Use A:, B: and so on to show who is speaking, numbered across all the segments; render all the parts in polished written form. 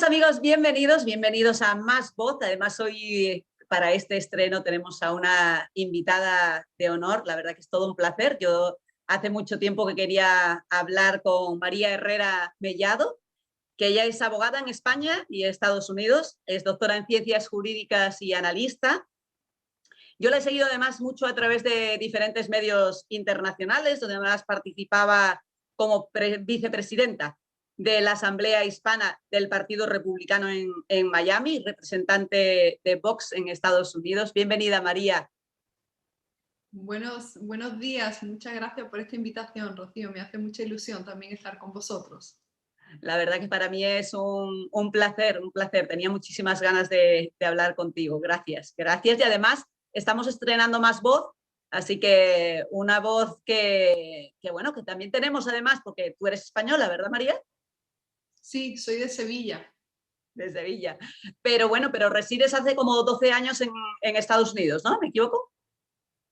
A: Queridos amigos, bienvenidos a Más Voz. Además, hoy para este estreno tenemos a una invitada de honor. La verdad que es todo un placer. Yo hace mucho tiempo que quería hablar con María Herrera Mellado, que ella es abogada en España y Estados Unidos, es doctora en Ciencias Jurídicas y analista. Yo la he seguido además mucho a través de diferentes medios internacionales, donde además participaba como vicepresidenta de la Asamblea Hispana del Partido Republicano en Miami, representante de Vox en Estados Unidos. Bienvenida, María.
B: Buenos días, muchas gracias por esta invitación, Rocío. Me hace mucha ilusión también estar con vosotros.
A: La verdad que para mí es un placer, un placer. Tenía muchísimas ganas de hablar contigo. Gracias, gracias. Y además estamos estrenando Más Voz, así que una voz bueno, que también tenemos además, porque tú eres española, ¿verdad, María?
B: Sí, soy de Sevilla.
A: De Sevilla. Pero bueno, pero resides hace como 12 años en Estados Unidos, ¿no? ¿Me equivoco?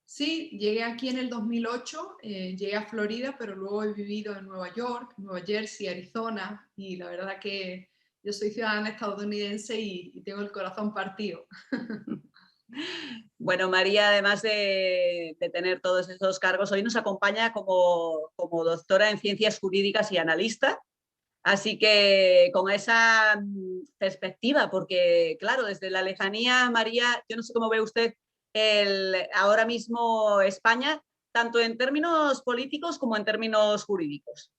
B: Sí, llegué aquí en el 2008, llegué a Florida, pero luego he vivido en Nueva York, Nueva Jersey, Arizona, y la verdad que yo soy ciudadana estadounidense y tengo el corazón partido.
A: Bueno, María, además de tener todos esos cargos, hoy nos acompaña como doctora en Ciencias Jurídicas y analista. Así que con esa perspectiva, porque claro, desde la lejanía, María, yo no sé cómo ve usted ahora mismo España, tanto en términos políticos como en términos jurídicos.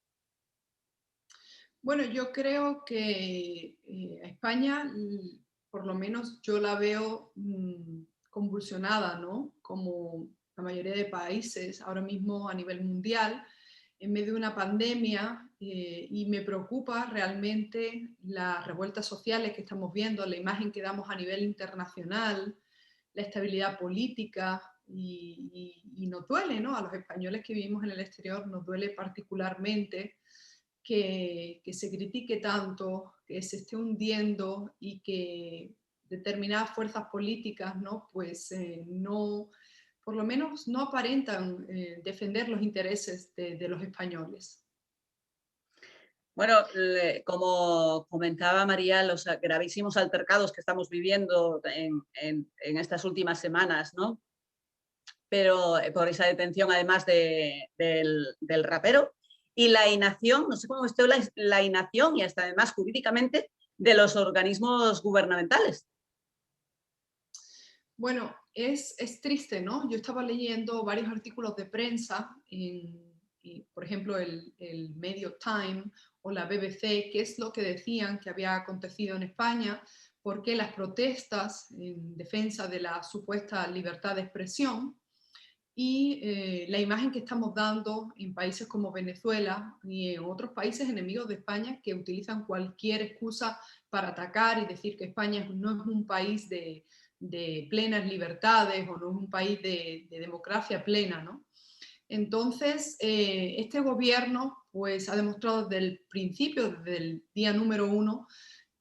B: Bueno, yo creo que España, por lo menos yo la veo convulsionada, ¿no? Como la mayoría de países ahora mismo a nivel mundial, en medio de una pandemia, y me preocupa realmente las revueltas sociales que estamos viendo, la imagen que damos a nivel internacional, la estabilidad política, y nos duele, ¿no? A los españoles que vivimos en el exterior nos duele particularmente que se critique tanto, que se esté hundiendo y que determinadas fuerzas políticas, ¿no? Pues no, por lo menos no aparentan defender los intereses de los españoles.
A: Bueno, como comentaba María, los gravísimos altercados que estamos viviendo en estas últimas semanas, ¿no? Pero por esa detención además del rapero y la inacción, no sé cómo esté la inacción y hasta además jurídicamente de los organismos gubernamentales.
B: Bueno, es triste, ¿no? Yo estaba leyendo varios artículos de prensa, por ejemplo, el medio Time o la BBC, qué es lo que decían que había acontecido en España, porque las protestas en defensa de la supuesta libertad de expresión y la imagen que estamos dando en países como Venezuela y en otros países enemigos de España que utilizan cualquier excusa para atacar y decir que España no es un país de plenas libertades o no es un país de democracia plena, ¿no? Entonces, este gobierno pues, ha demostrado desde el principio, desde el día número 1,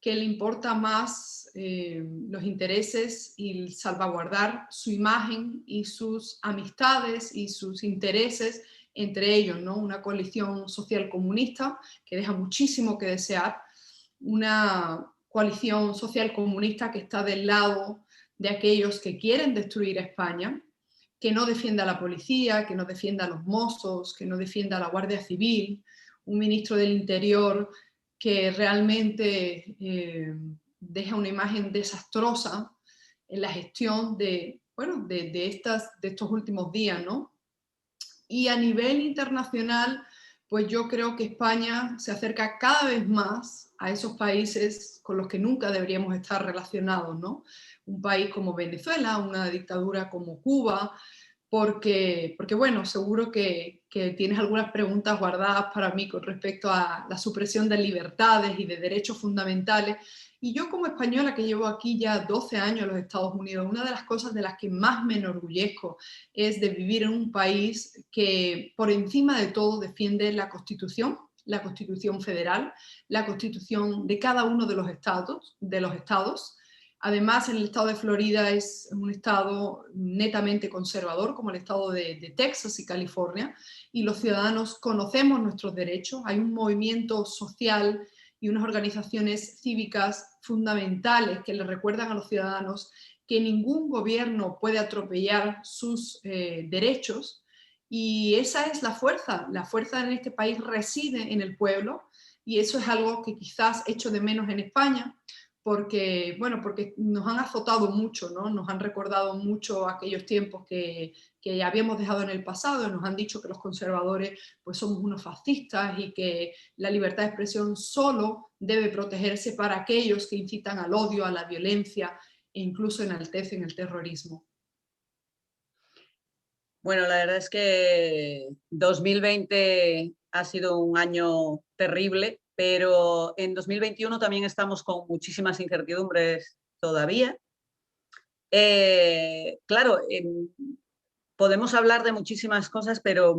B: que le importa más los intereses y salvaguardar su imagen y sus amistades y sus intereses entre ellos, ¿no? Una coalición social comunista que deja muchísimo que desear, una coalición social comunista que está del lado de aquellos que quieren destruir a España, que no defienda a la policía, que no defienda a los mozos, que no defienda a la Guardia Civil, un ministro del Interior que realmente deja una imagen desastrosa en la gestión de, bueno, de estos últimos días, ¿no? Y a nivel internacional, pues yo creo que España se acerca cada vez más a esos países con los que nunca deberíamos estar relacionados, ¿no? Un país como Venezuela, una dictadura como Cuba, porque bueno, seguro que tienes algunas preguntas guardadas para mí con respecto a la supresión de libertades y de derechos fundamentales. Y yo como española que llevo aquí ya 12 años en los Estados Unidos, una de las cosas de las que más me enorgullezco es de vivir en un país que por encima de todo defiende la Constitución federal, la Constitución de cada uno de los estados. Además, en el estado de Florida es un estado netamente conservador, como el estado de Texas y California, y los ciudadanos conocemos nuestros derechos. Hay un movimiento social y unas organizaciones cívicas fundamentales que le recuerdan a los ciudadanos que ningún gobierno puede atropellar sus derechos, y esa es la fuerza en este país reside en el pueblo, y eso es algo que quizás echo de menos en España, porque, bueno, porque nos han azotado mucho, ¿no? Nos han recordado mucho aquellos tiempos que ya habíamos dejado en el pasado, nos han dicho que los conservadores pues somos unos fascistas y que la libertad de expresión solo debe protegerse para aquellos que incitan al odio, a la violencia e incluso enaltecen el terrorismo.
A: Bueno, la verdad es que 2020 ha sido un año terrible, pero en 2021 también estamos con muchísimas incertidumbres todavía. Claro, podemos hablar de muchísimas cosas, pero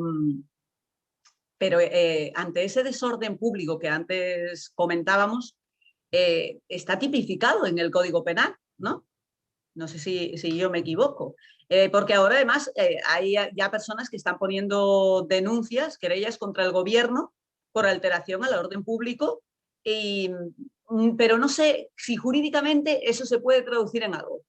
A: ante ese desorden público que antes comentábamos, está tipificado en el Código Penal, ¿no? No sé si yo me equivoco. Porque ahora además hay ya personas que están poniendo denuncias, querellas contra el gobierno por alteración al orden público, pero no sé si jurídicamente eso se puede traducir en algo.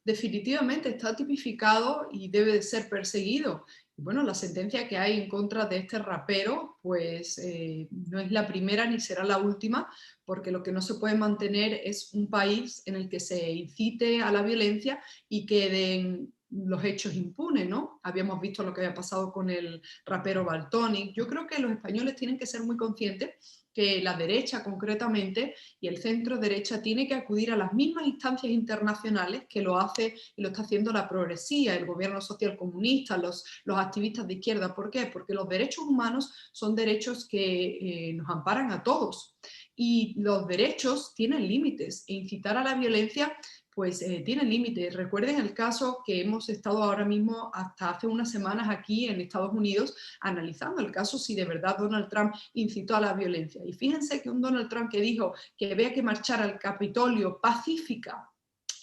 B: Definitivamente está tipificado y debe de ser perseguido. Bueno, la sentencia que hay en contra de este rapero, pues no es la primera ni será la última, porque lo que no se puede mantener es un país en el que se incite a la violencia y queden los hechos impunes, ¿no? Habíamos visto lo que había pasado con el rapero Valtonyc. Yo creo que los españoles tienen que ser muy conscientes que la derecha concretamente y el centro derecha tiene que acudir a las mismas instancias internacionales que lo hace y lo está haciendo la progresía, el gobierno social comunista, los activistas de izquierda. ¿Por qué? Porque los derechos humanos son derechos que nos amparan a todos y los derechos tienen límites e incitar a la violencia pues tiene límites. Recuerden el caso que hemos estado ahora mismo hasta hace unas semanas aquí en Estados Unidos analizando el caso si de verdad Donald Trump incitó a la violencia. Y fíjense que un Donald Trump que dijo que había que marchar al Capitolio pacífica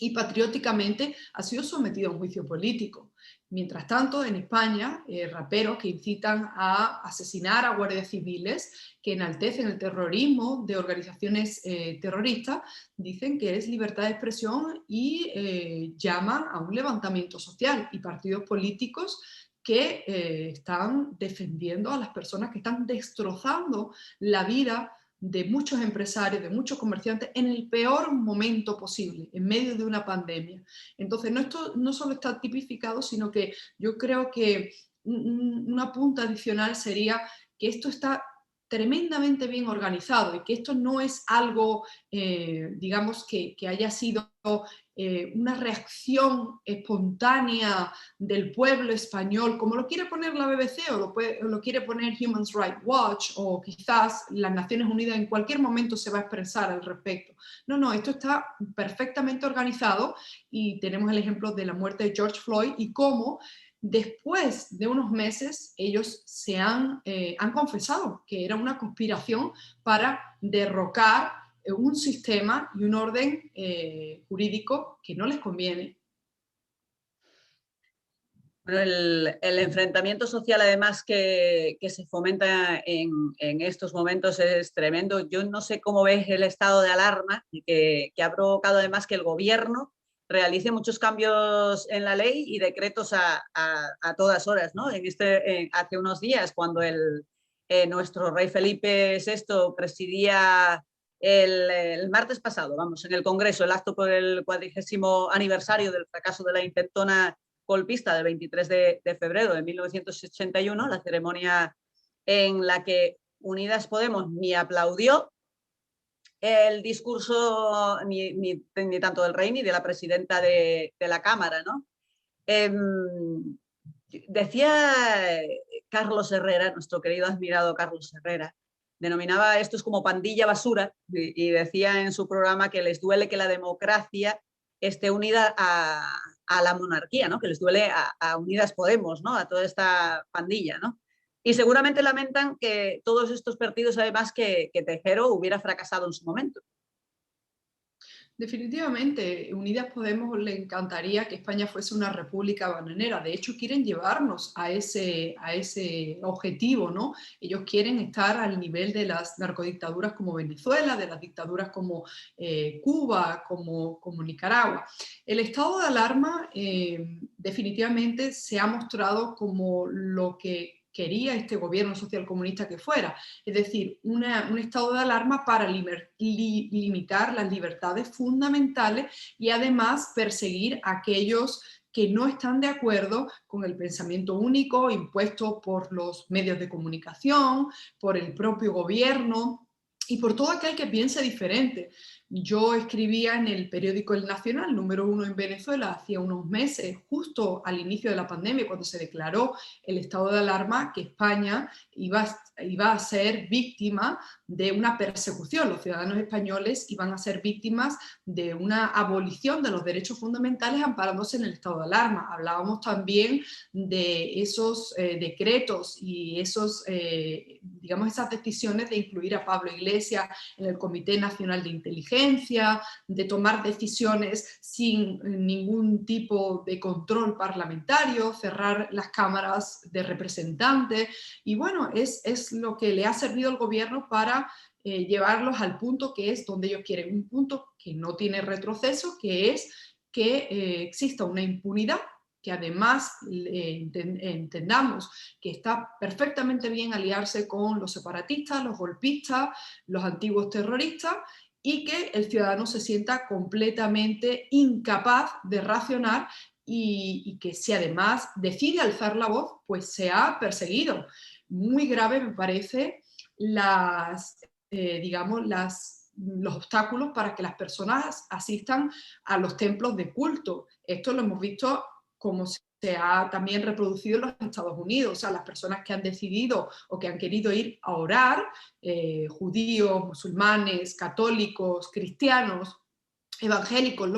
B: y patrióticamente ha sido sometido a un juicio político. Mientras tanto, en España, raperos que incitan a asesinar a guardias civiles, que enaltecen el terrorismo de organizaciones terroristas, dicen que es libertad de expresión y llaman a un levantamiento social, y partidos políticos que están defendiendo a las personas que están destrozando la vida de muchos empresarios, de muchos comerciantes en el peor momento posible, en medio de una pandemia. Entonces, esto no solo está tipificado, sino que yo creo que una punta adicional sería que esto está tremendamente bien organizado y que esto no es algo, digamos, que haya sido una reacción espontánea del pueblo español, como lo quiere poner la BBC o lo quiere poner Human Rights Watch, o quizás las Naciones Unidas en cualquier momento se va a expresar al respecto. No, esto está perfectamente organizado, y tenemos el ejemplo de la muerte de George Floyd y cómo después de unos meses ellos han confesado que era una conspiración para derrocar un sistema y un orden jurídico que no les conviene.
A: Bueno, el enfrentamiento social, además, que se fomenta en estos momentos es tremendo. Yo no sé cómo ves el estado de alarma que ha provocado además que el gobierno realice muchos cambios en la ley y decretos a todas horas, ¿no? Hace unos días, cuando nuestro rey Felipe VI presidía el martes pasado, vamos, en el Congreso, el acto por el 40º aniversario del fracaso de la intentona golpista del 23 de febrero de 1981, la ceremonia en la que Unidas Podemos ni aplaudió el discurso ni tanto del rey ni de la presidenta de la Cámara, ¿no? Decía Carlos Herrera, nuestro querido admirado Carlos Herrera, denominaba a estos como pandilla basura, y decía en su programa que les duele que la democracia esté unida a la monarquía, ¿no? Que les duele a Unidas Podemos, ¿no? A toda esta pandilla, ¿no? Y seguramente lamentan que todos estos partidos, además, que Tejero hubiera fracasado en su momento.
B: Definitivamente, Unidas Podemos le encantaría que España fuese una república bananera. De hecho, quieren llevarnos a ese objetivo, ¿no? Ellos quieren estar al nivel de las narcodictaduras como Venezuela, de las dictaduras como Cuba, como Nicaragua. El estado de alarma definitivamente se ha mostrado como lo que quería este gobierno socialcomunista que fuera, es decir, un estado de alarma para limitar las libertades fundamentales y además perseguir a aquellos que no están de acuerdo con el pensamiento único impuesto por los medios de comunicación, por el propio gobierno y por todo aquel que piense diferente. Yo escribía en el periódico El Nacional, número 1 en Venezuela, hacía unos meses, justo al inicio de la pandemia, cuando se declaró el estado de alarma, que España iba a ser víctima de una persecución. Los ciudadanos españoles iban a ser víctimas de una abolición de los derechos fundamentales amparándose en el estado de alarma. Hablábamos también de esos decretos y digamos, esas decisiones de incluir a Pablo Iglesias en el Comité Nacional de Inteligencia, de tomar decisiones sin ningún tipo de control parlamentario, cerrar las cámaras de representantes. Y bueno, es lo que le ha servido al gobierno para llevarlos al punto que es donde ellos quieren, un punto que no tiene retroceso, que es que exista una impunidad, que además entendamos que está perfectamente bien aliarse con los separatistas, los golpistas, los antiguos terroristas, y que el ciudadano se sienta completamente incapaz de racionar y que si además decide alzar la voz, pues sea perseguido. Muy grave me parece digamos, los obstáculos para que las personas asistan a los templos de culto. Esto lo hemos visto como se ha también reproducido en los Estados Unidos. O sea, las personas que han decidido o que han querido ir a orar, judíos, musulmanes, católicos, cristianos, evangélicos,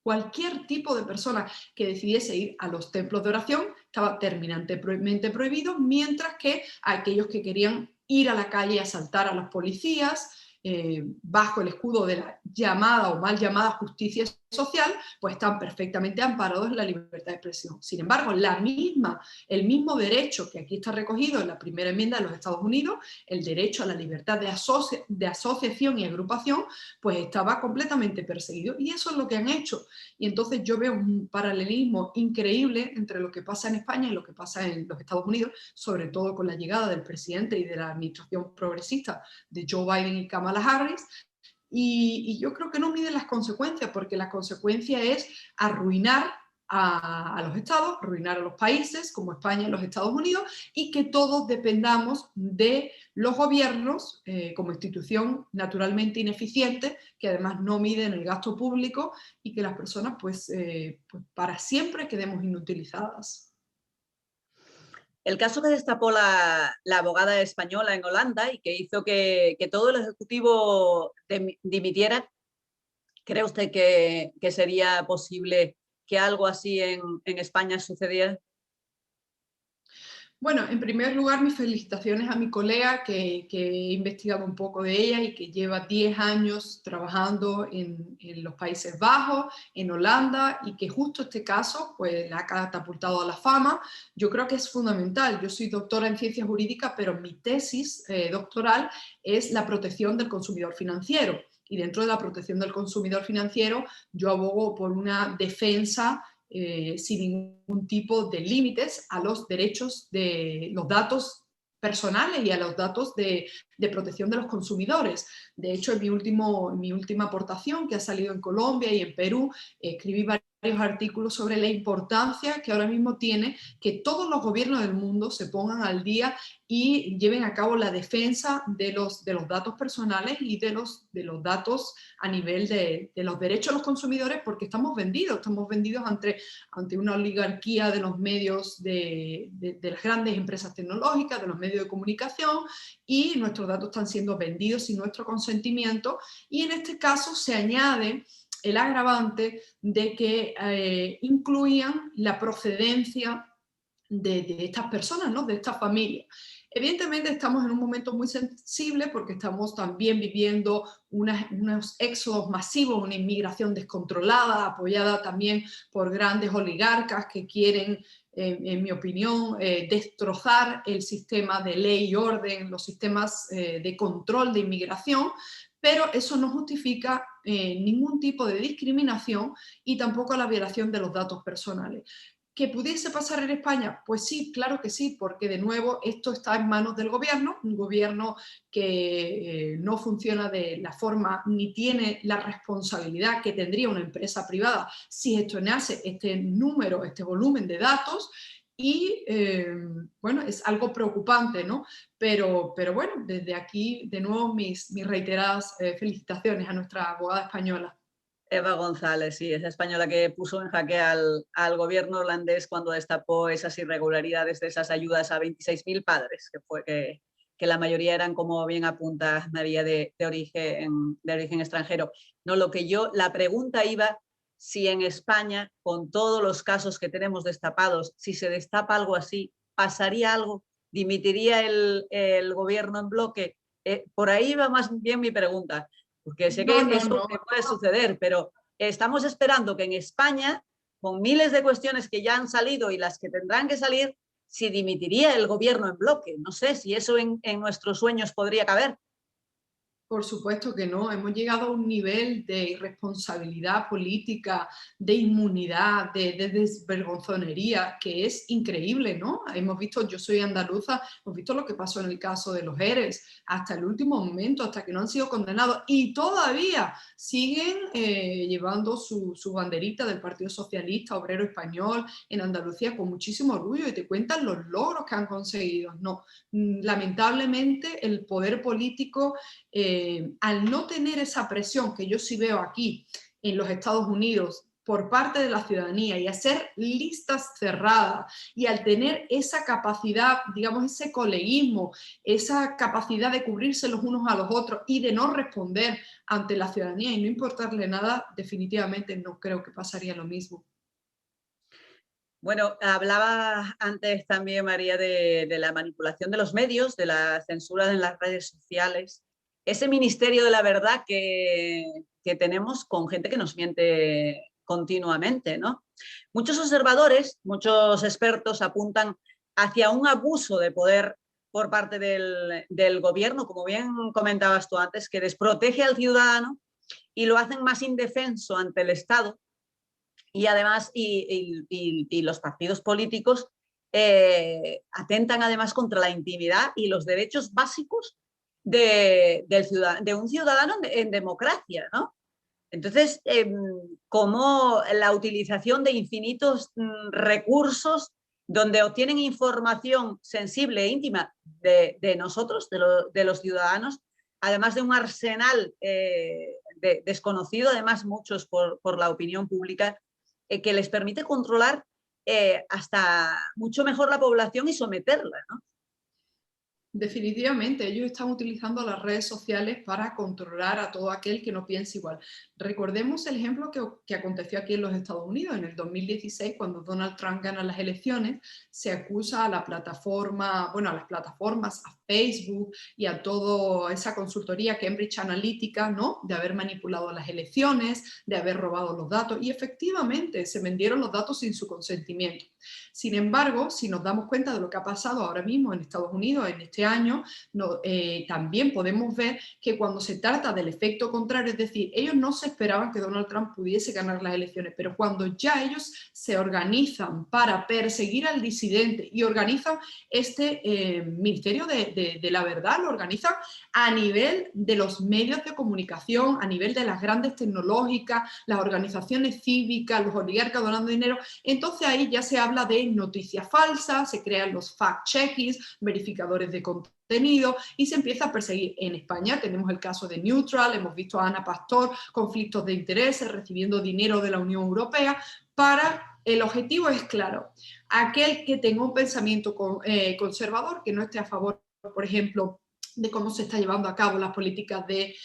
B: cualquier tipo de persona que decidiese ir a los templos de oración estaba terminantemente prohibido, mientras que aquellos que querían ir a la calle y asaltar a los policías bajo el escudo de la llamada o mal llamada justicia social, pues están perfectamente amparados en la libertad de expresión. Sin embargo, el mismo derecho que aquí está recogido en la primera enmienda de los Estados Unidos, el derecho a la libertad de asociación y agrupación, pues estaba completamente perseguido, y eso es lo que han hecho. Y entonces yo veo un paralelismo increíble entre lo que pasa en España y lo que pasa en los Estados Unidos, sobre todo con la llegada del presidente y de la administración progresista de Joe Biden y Kamala Harris. Y yo creo que no miden las consecuencias, porque la consecuencia es arruinar a los estados, arruinar a los países como España y los Estados Unidos, y que todos dependamos de los gobiernos como institución naturalmente ineficiente, que además no miden el gasto público, y que las personas pues para siempre quedemos inutilizadas.
A: El caso que destapó la abogada española en Holanda y que hizo que todo el Ejecutivo dimitiera, ¿cree usted que sería posible que algo así en España sucediera?
B: Bueno, en primer lugar, mis felicitaciones a mi colega que he investigado un poco de ella y que lleva 10 años trabajando en los Países Bajos, en Holanda, y que justo este caso pues, la ha catapultado a la fama. Yo creo que es fundamental. Yo soy doctora en ciencias jurídicas, pero mi tesis doctoral es la protección del consumidor financiero. Y dentro de la protección del consumidor financiero, yo abogo por una defensa sin ningún tipo de límites a los derechos de los datos personales y a los datos de protección de los consumidores. De hecho, en mi última aportación, que ha salido en Colombia y en Perú, escribí varios artículos sobre la importancia que ahora mismo tiene que todos los gobiernos del mundo se pongan al día y lleven a cabo la defensa de los datos personales y de los datos a nivel de los derechos de los consumidores, porque estamos vendidos ante una oligarquía de los medios, de las grandes empresas tecnológicas, de los medios de comunicación, y nuestros datos están siendo vendidos sin nuestro consentimiento. Y en este caso se añade el agravante de que incluían la procedencia de estas personas, ¿no? De esta familia. Evidentemente estamos en un momento muy sensible porque estamos también viviendo unos éxodos masivos, una inmigración descontrolada, apoyada también por grandes oligarcas que quieren, en mi opinión, destrozar el sistema de ley y orden, los sistemas de control de inmigración, pero eso no justifica ningún tipo de discriminación y tampoco la violación de los datos personales. ¿Que pudiese pasar en España? Pues sí, claro que sí, porque de nuevo esto está en manos del gobierno, un gobierno que no funciona de la forma ni tiene la responsabilidad que tendría una empresa privada si gestionase este número, este volumen de datos. Y bueno, es algo preocupante, ¿no? Pero bueno, desde aquí de nuevo mis reiteradas felicitaciones a nuestra abogada española.
A: Eva González, sí, esa española que puso en jaque al gobierno holandés cuando destapó esas irregularidades de esas ayudas a 26.000 padres, que la mayoría eran, como bien apunta María, de origen extranjero. No, la pregunta iba si en España, con todos los casos que tenemos destapados, si se destapa algo así, ¿pasaría algo? ¿Dimitiría el gobierno en bloque? Por ahí va más bien mi pregunta. Porque sé
B: No,
A: que
B: no,
A: eso
B: no.
A: puede suceder, pero estamos esperando que en España, con miles de cuestiones que ya han salido y las que tendrán que salir, si dimitiría el gobierno en bloque. No sé si eso en nuestros sueños podría caber.
B: Por supuesto que no, hemos llegado a un nivel de irresponsabilidad política, de inmunidad, de desvergonzonería, que es increíble, ¿no? Hemos visto, yo soy andaluza, hemos visto lo que pasó en el caso de los ERES, hasta el último momento, hasta que no han sido condenados, y todavía siguen llevando su banderita del Partido Socialista Obrero Español en Andalucía con muchísimo orgullo, y te cuentan los logros que han conseguido. No, lamentablemente el poder político, al no tener esa presión que yo sí veo aquí en los Estados Unidos por parte de la ciudadanía y hacer listas cerradas y al tener esa capacidad, digamos, ese coleguismo, esa capacidad de cubrirse los unos a los otros y de no responder ante la ciudadanía y no importarle nada, definitivamente no creo que pasaría lo mismo.
A: Bueno, hablaba antes también, María, de la manipulación de los medios, de la censura en las redes sociales, ese ministerio de la verdad que tenemos con gente que nos miente continuamente, ¿no? Muchos observadores, muchos expertos apuntan hacia un abuso de poder por parte del gobierno, como bien comentabas tú antes, que desprotege al ciudadano y lo hacen más indefenso ante el Estado y además los partidos políticos atentan además contra la intimidad y los derechos básicos de un ciudadano en democracia, ¿no? Entonces, como la utilización de infinitos recursos donde obtienen información sensible e íntima de nosotros, de los ciudadanos, además de un arsenal desconocido, además muchos por la opinión pública, que les permite controlar hasta mucho mejor la población y someterla, ¿no?
B: Definitivamente, ellos están utilizando las redes sociales para controlar a todo aquel que no piense igual. Recordemos el ejemplo que aconteció aquí en los Estados Unidos en el 2016, cuando Donald Trump gana las elecciones, se acusa a la plataforma, bueno, a las plataformas, a Facebook y a toda esa consultoría Cambridge Analytica, ¿no? De haber manipulado las elecciones, de haber robado los datos, y efectivamente se vendieron los datos sin su consentimiento. Sin embargo, si nos damos cuenta de lo que ha pasado ahora mismo en Estados Unidos en este año, también podemos ver que cuando se trata del efecto contrario, es decir, ellos no se esperaban que Donald Trump pudiese ganar las elecciones, pero cuando ya ellos se organizan para perseguir al disidente y organizan este Ministerio de la Verdad, lo organizan a nivel de los medios de comunicación, a nivel de las grandes tecnológicas, las organizaciones cívicas, los oligarcas donando dinero, entonces ahí ya se habla de noticias falsas, se crean los fact-checkings, verificadores de contenido y se empieza a perseguir. En España tenemos el caso de Neutral, hemos visto a Ana Pastor, conflictos de intereses, recibiendo dinero de la Unión Europea para... El objetivo es claro, aquel que tenga un pensamiento conservador, que no esté a favor, por ejemplo, de cómo se está llevando a cabo las políticas de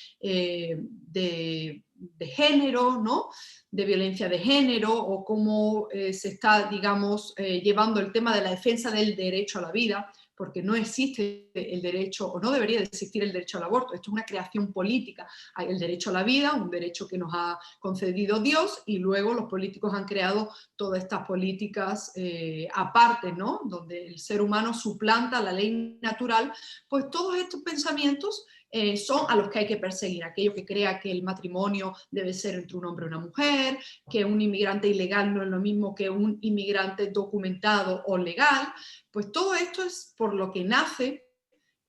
B: género, ¿no? De violencia de género o cómo se está, digamos, llevando el tema de la defensa del derecho a la vida, porque no existe el derecho, o no debería de existir el derecho al aborto. Esto es una creación política. Hay el derecho a la vida, un derecho que nos ha concedido Dios, y luego los políticos han creado todas estas políticas aparte, ¿no? Donde el ser humano suplanta la ley natural. Pues todos estos pensamientos son a los que hay que perseguir. Aquello que crea que el matrimonio debe ser entre un hombre y una mujer, que un inmigrante ilegal no es lo mismo que un inmigrante documentado o legal. Pues todo esto es por lo que nace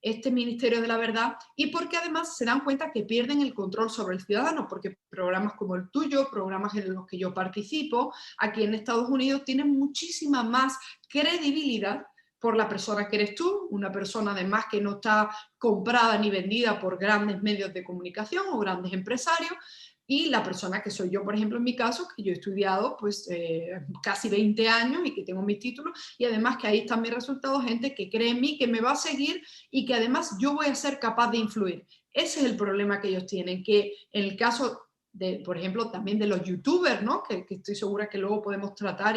B: este Ministerio de la Verdad, y porque además se dan cuenta que pierden el control sobre el ciudadano, porque programas como el tuyo, programas en los que yo participo, aquí en Estados Unidos, tienen muchísima más credibilidad por la persona que eres tú, una persona además que no está comprada ni vendida por grandes medios de comunicación o grandes empresarios, y la persona que soy yo, por ejemplo, en mi caso, que yo he estudiado pues casi 20 años y que tengo mis títulos, y además que ahí están mis resultados, gente que cree en mí, que me va a seguir y que además yo voy a ser capaz de influir. Ese es el problema que ellos tienen, que en el caso de, por ejemplo, también de los youtubers, ¿no? que estoy segura que luego podemos tratar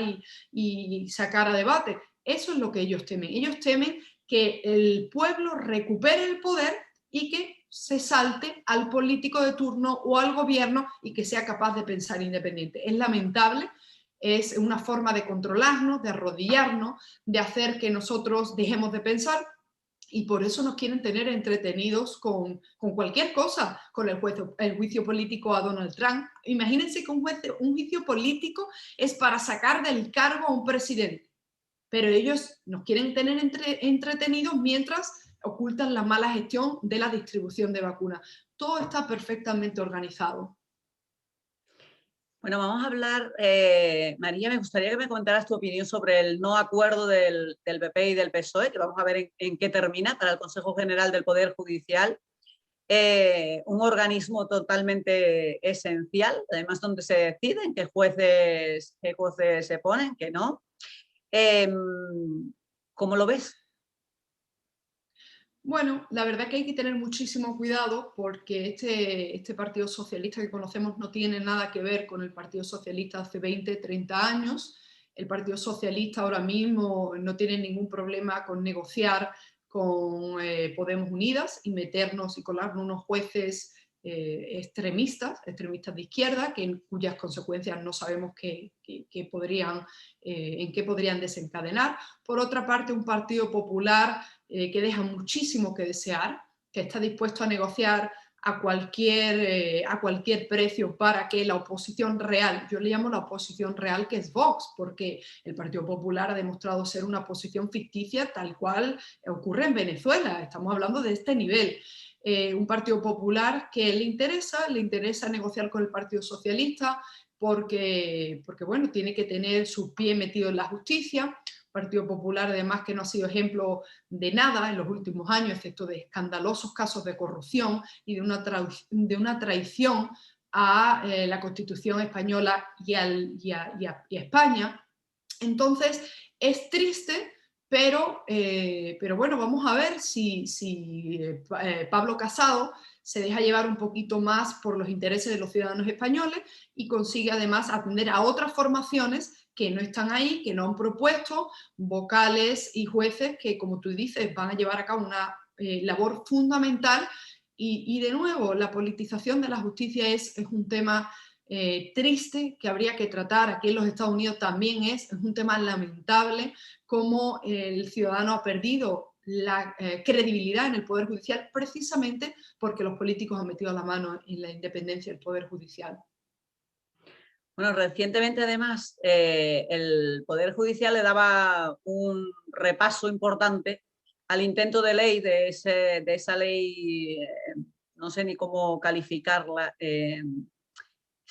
B: y sacar a debate, eso es lo que ellos temen. Ellos temen que el pueblo recupere el poder y que se salte al político de turno o al gobierno y que sea capaz de pensar independiente. Es lamentable, es una forma de controlarnos, de arrodillarnos, de hacer que nosotros dejemos de pensar, y por eso nos quieren tener entretenidos con cualquier cosa, con el juicio político a Donald Trump. Imagínense que un juicio político es para sacar del cargo a un presidente, pero ellos nos quieren tener entretenidos mientras ocultan la mala gestión de la distribución de vacunas. Todo está perfectamente organizado.
A: Bueno, vamos a hablar, María, me gustaría que me comentaras tu opinión sobre el no acuerdo del PP y del PSOE, que vamos a ver en qué termina, para el Consejo General del Poder Judicial, un organismo totalmente esencial, además donde se deciden qué jueces se ponen, qué no. ¿Cómo lo ves?
B: Bueno, la verdad que hay que tener muchísimo cuidado, porque este Partido Socialista que conocemos no tiene nada que ver con el Partido Socialista hace 20, 30 años. El Partido Socialista ahora mismo no tiene ningún problema con negociar con Podemos Unidas y meternos y colarnos unos jueces extremistas de izquierda, cuyas consecuencias no sabemos en qué podrían desencadenar. Por otra parte, un Partido Popular que deja muchísimo que desear, que está dispuesto a negociar a cualquier precio para que la oposición real, yo le llamo la oposición real, que es Vox, porque el Partido Popular ha demostrado ser una oposición ficticia, tal cual ocurre en Venezuela. Estamos hablando de este nivel. Un Partido Popular que le interesa negociar con el Partido Socialista, porque bueno, tiene que tener su pie metido en la justicia. Partido Popular, además, que no ha sido ejemplo de nada en los últimos años, excepto de escandalosos casos de corrupción y de una traición a la Constitución española y a España. Entonces, es triste, pero bueno, vamos a ver si Pablo Casado se deja llevar un poquito más por los intereses de los ciudadanos españoles y consigue además atender a otras formaciones que no están ahí, que no han propuesto vocales y jueces que, como tú dices, van a llevar a cabo una labor fundamental. Y de nuevo, la politización de la justicia es un tema triste que habría que tratar. Aquí en los Estados Unidos también es un tema lamentable, cómo el ciudadano ha perdido la credibilidad en el Poder Judicial precisamente porque los políticos han metido la mano en la independencia del Poder Judicial.
A: Bueno, recientemente además el Poder Judicial le daba un repaso importante al intento de ley de esa ley, no sé ni cómo calificarla,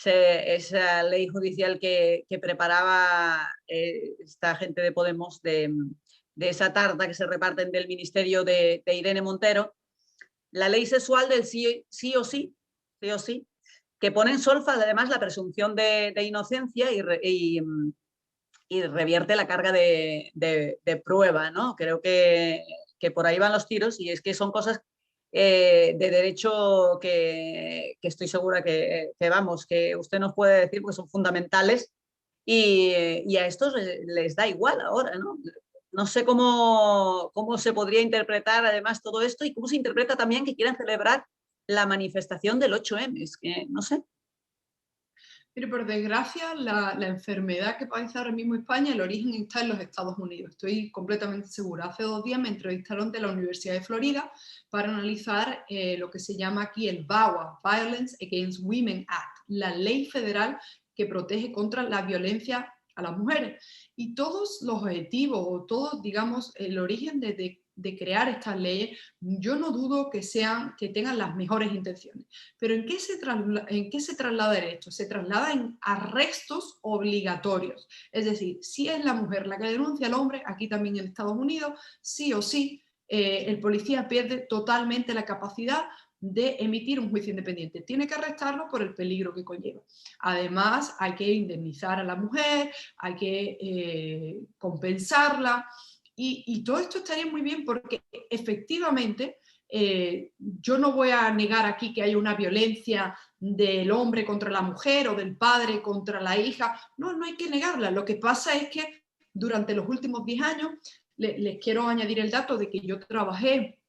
A: esa ley judicial que preparaba esta gente de Podemos de esa tarta que se reparten del ministerio de Irene Montero, la ley sexual del sí o sí, que pone en solfa además la presunción de inocencia y revierte la carga de prueba, ¿no? Creo que por ahí van los tiros, y es que son cosas de derecho que estoy segura que usted nos puede decir, porque son fundamentales, y a estos les da igual ahora, ¿no? no sé cómo se podría interpretar además todo esto y cómo se interpreta también que quieran celebrar la manifestación del 8M. Es que no sé.
B: Pero por desgracia, la enfermedad que padece ahora mismo España, el origen está en los Estados Unidos. Estoy completamente segura. Hace 2 días me entrevistaron de la Universidad de Florida para analizar lo que se llama aquí el VAWA, Violence Against Women Act, la ley federal que protege contra la violencia a las mujeres. Y todos los objetivos o todo, digamos, el origen de crear estas leyes, yo no dudo que tengan las mejores intenciones. Pero ¿en qué se traslada esto? Se traslada en arrestos obligatorios. Es decir, si es la mujer la que denuncia al hombre, aquí también en Estados Unidos, sí o sí, el policía pierde totalmente la capacidad de emitir un juicio independiente. Tiene que arrestarlo por el peligro que conlleva. Además, hay que indemnizar a la mujer, hay que compensarla, y todo esto estaría muy bien porque efectivamente yo no voy a negar aquí que hay una violencia del hombre contra la mujer o del padre contra la hija. No, no hay que negarla. Lo que pasa es que durante los últimos 10 años, les quiero añadir el dato de que yo trabajé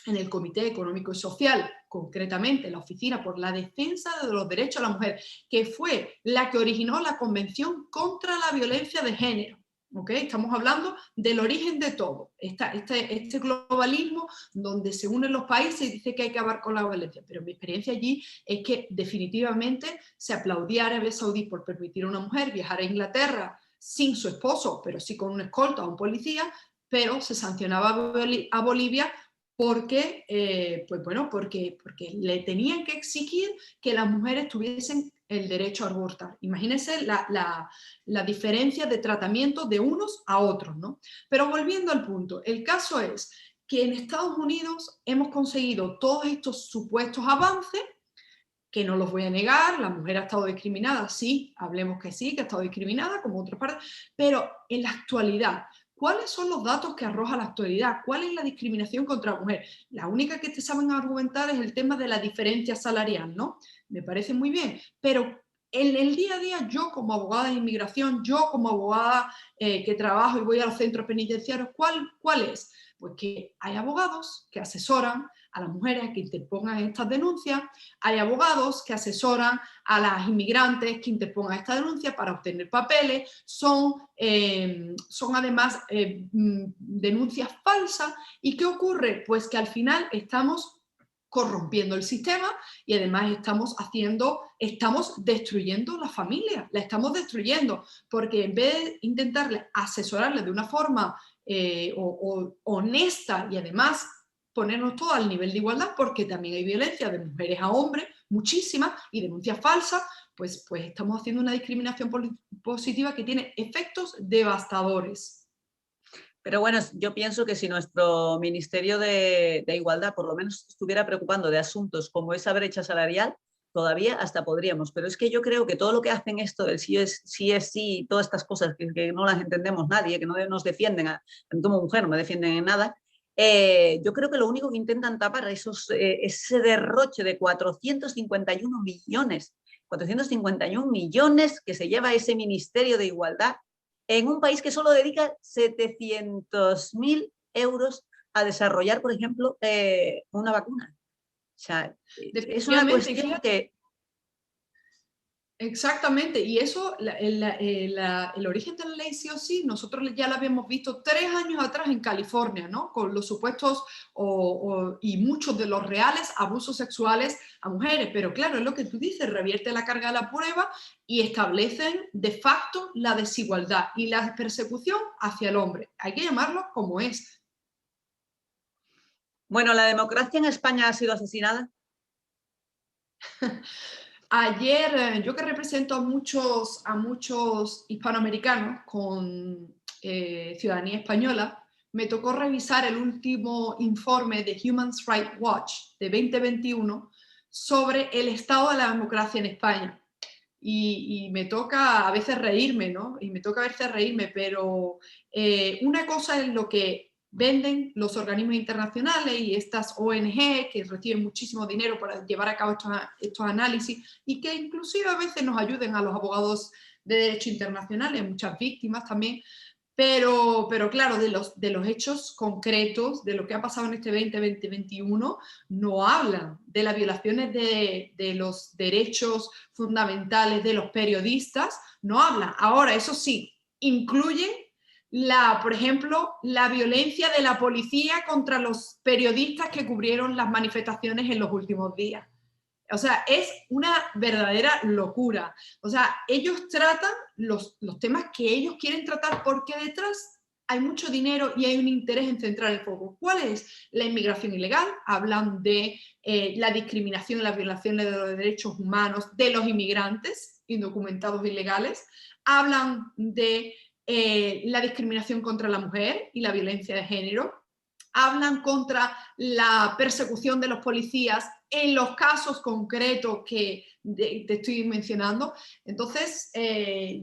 B: en el Comité Económico y Social, concretamente en la Oficina por la Defensa de los Derechos de la Mujer, que fue la que originó la Convención contra la Violencia de Género. ¿Okay? Estamos hablando del origen de todo. Este globalismo donde se unen los países y dice que hay que acabar con la violencia. Pero mi experiencia allí es que definitivamente se aplaudía a Arabia Saudí por permitir a una mujer viajar a Inglaterra sin su esposo, pero sí con un escolta o un policía, pero se sancionaba a Bolivia porque, porque le tenían que exigir que las mujeres tuviesen el derecho a abortar. Imagínense la diferencia de tratamiento de unos a otros, ¿no? Pero volviendo al punto, el caso es que en Estados Unidos hemos conseguido todos estos supuestos avances, que no los voy a negar, la mujer ha estado discriminada, sí, hablemos que sí, que ha estado discriminada, como otras partes, pero en la actualidad, ¿cuáles son los datos que arroja la actualidad? ¿Cuál es la discriminación contra la mujer? La única que te saben argumentar es el tema de la diferencia salarial, ¿no? Me parece muy bien, pero en el día a día, yo como abogada de inmigración, yo como abogada que trabajo y voy a los centros penitenciarios, ¿cuál es? Pues que hay abogados que asesoran a las mujeres que interpongan estas denuncias, hay abogados que asesoran a las inmigrantes que interpongan esta denuncia para obtener papeles, son además denuncias falsas. ¿Y qué ocurre? Pues que al final estamos corrompiendo el sistema y además estamos destruyendo la familia, la estamos destruyendo, porque en vez de intentarle asesorarle de una forma honesta y además ponernos todos al nivel de igualdad, porque también hay violencia de mujeres a hombres, muchísimas, y denuncias falsas, pues estamos haciendo una discriminación positiva que tiene efectos devastadores.
A: Pero bueno, yo pienso que si nuestro Ministerio de Igualdad por lo menos estuviera preocupando de asuntos como esa brecha salarial, todavía hasta podríamos. Pero es que yo creo que todo lo que hacen esto del sí es sí, todas estas cosas que no las entendemos nadie, que no nos defienden, como mujer no me defienden en nada, yo creo que lo único que intentan tapar es ese derroche de 451 millones que se lleva ese Ministerio de Igualdad en un país que solo dedica 700.000 euros a desarrollar, por ejemplo, una vacuna. O sea, es una cuestión que...
B: Exactamente, y eso, el origen de la ley sí o sí, nosotros ya la habíamos visto 3 años atrás en California, ¿no? Con los supuestos y muchos de los reales abusos sexuales a mujeres, pero claro, es lo que tú dices, revierte la carga de la prueba y establecen de facto la desigualdad y la persecución hacia el hombre. Hay que llamarlo como es.
A: Bueno, ¿la democracia en España ha sido asesinada?
B: Ayer, yo que represento a muchos hispanoamericanos con ciudadanía española, me tocó revisar el último informe de Human Rights Watch de 2021 sobre el estado de la democracia en España. Y me toca a veces reírme, ¿no? Y me toca a veces reírme, pero una cosa es lo que venden los organismos internacionales y estas ONG que reciben muchísimo dinero para llevar a cabo estos análisis y que inclusive a veces nos ayuden a los abogados de derecho internacional, hay muchas víctimas también, Pero claro, de los hechos concretos, de lo que ha pasado en este 2021, no hablan de las violaciones de los derechos fundamentales de los periodistas, no hablan. Ahora, eso sí, incluyen, por ejemplo, la violencia de la policía contra los periodistas que cubrieron las manifestaciones en los últimos días. O sea, es una verdadera locura. O sea, ellos tratan los temas que ellos quieren tratar porque detrás hay mucho dinero y hay un interés en centrar el foco. ¿Cuál es? La inmigración ilegal. Hablan de la discriminación y las violaciones de los derechos humanos de los inmigrantes indocumentados ilegales. Hablan de la discriminación contra la mujer y la violencia de género. Hablan contra la persecución de los policías en los casos concretos que te estoy mencionando. Entonces,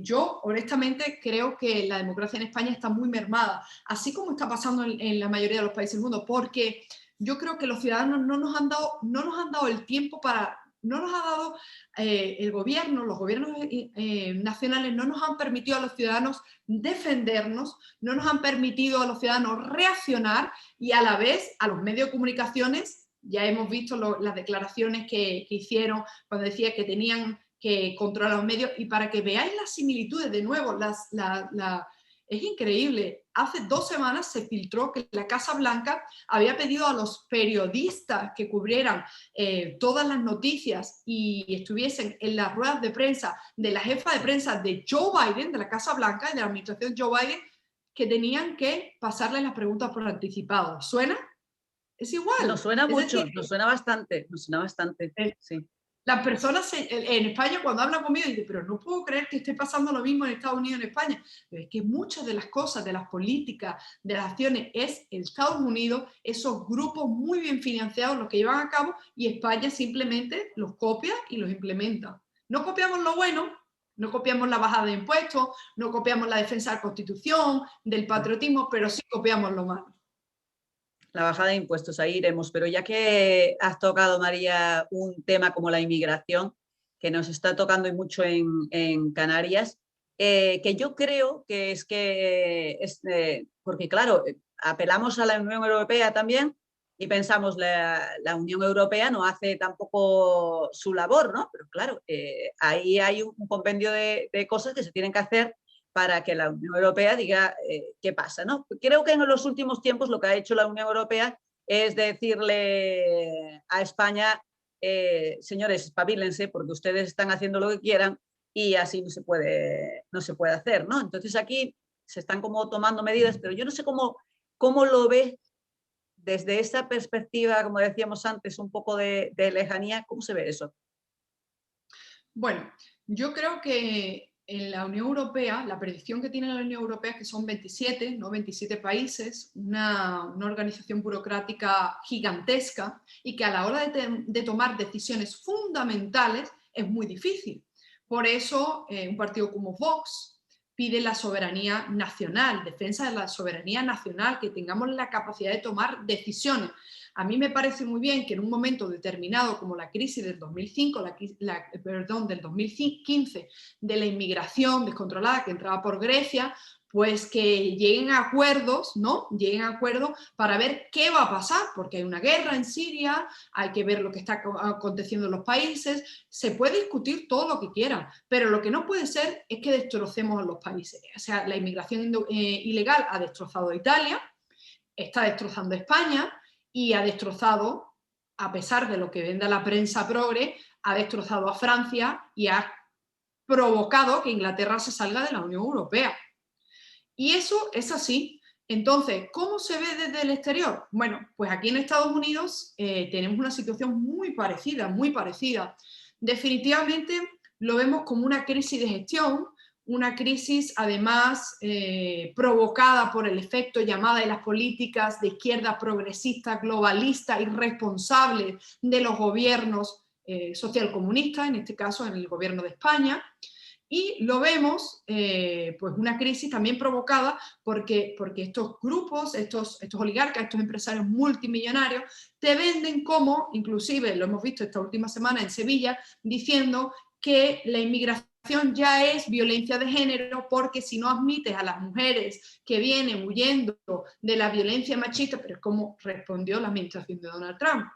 B: yo honestamente creo que la democracia en España está muy mermada, así como está pasando en la mayoría de los países del mundo, porque yo creo que los ciudadanos no nos han dado el tiempo para... No nos ha dado el gobierno, los gobiernos nacionales no nos han permitido a los ciudadanos defendernos, no nos han permitido a los ciudadanos reaccionar y a la vez a los medios de comunicaciones. Ya hemos visto las declaraciones que hicieron cuando decía que tenían que controlar los medios, y para que veáis las similitudes de nuevo, es increíble. Hace 2 semanas se filtró que la Casa Blanca había pedido a los periodistas que cubrieran todas las noticias y estuviesen en las ruedas de prensa de la jefa de prensa de Joe Biden, de la Casa Blanca y de la administración Joe Biden, que tenían que pasarles las preguntas por anticipado. ¿Suena? Es
A: Nos
B: igual.
A: suena
B: Es
A: mucho,
B: decir,
A: nos suena bastante, sí.
B: las personas en España cuando hablan conmigo dicen, pero no puedo creer que esté pasando lo mismo en Estados Unidos y en España. Pero es que muchas de las cosas, de las políticas, de las acciones, es Estados Unidos, esos grupos muy bien financiados los que llevan a cabo, y España simplemente los copia y los implementa. No copiamos lo bueno, no copiamos la bajada de impuestos, no copiamos la defensa de la Constitución, del patriotismo, pero sí copiamos lo malo.
A: La bajada de impuestos, ahí iremos. Pero ya que has tocado, María, un tema como la inmigración, que nos está tocando y mucho en Canarias, que yo creo que porque claro, apelamos a la Unión Europea también y pensamos la Unión Europea no hace tampoco su labor, ¿no? Pero claro, ahí hay un compendio de cosas que se tienen que hacer para que la Unión Europea diga qué pasa, ¿no? Creo que en los últimos tiempos lo que ha hecho la Unión Europea es decirle a España, señores, espabilense, porque ustedes están haciendo lo que quieran y así no se puede hacer, ¿no? Entonces aquí se están como tomando medidas, pero yo no sé cómo lo ve desde esa perspectiva, como decíamos antes, un poco de lejanía, ¿cómo se ve eso?
B: Bueno, yo creo que en la Unión Europea, la predicción que tiene la Unión Europea es que son 27, ¿no? 27 países, una organización burocrática gigantesca, y que a la hora de tomar decisiones fundamentales es muy difícil. Por eso un partido como Vox pide la soberanía nacional, defensa de la soberanía nacional, que tengamos la capacidad de tomar decisiones. A mí me parece muy bien que en un momento determinado, como la crisis del 2005, del 2015, de la inmigración descontrolada que entraba por Grecia, pues que lleguen a acuerdos, ¿no? Lleguen a acuerdos para ver qué va a pasar, porque hay una guerra en Siria, hay que ver lo que está aconteciendo en los países, se puede discutir todo lo que quieran, pero lo que no puede ser es que destrocemos a los países. O sea, la inmigración ilegal ha destrozado a Italia, está destrozando a España y ha destrozado, a pesar de lo que venda la prensa progre, ha destrozado a Francia y ha provocado que Inglaterra se salga de la Unión Europea. Y eso es así. Entonces, ¿cómo se ve desde el exterior? Bueno, pues aquí en Estados Unidos tenemos una situación muy parecida, muy parecida. Definitivamente lo vemos como una crisis de gestión, una crisis además provocada por el efecto llamada de las políticas de izquierda progresista, globalista y responsable de los gobiernos socialcomunistas, en este caso en el gobierno de España. Y lo vemos, pues una crisis también provocada porque estos grupos, estos oligarcas, estos empresarios multimillonarios, te venden como, inclusive lo hemos visto esta última semana en Sevilla, diciendo que la inmigración ya es violencia de género, porque si no admites a las mujeres que vienen huyendo de la violencia machista, pero es como respondió la administración de Donald Trump.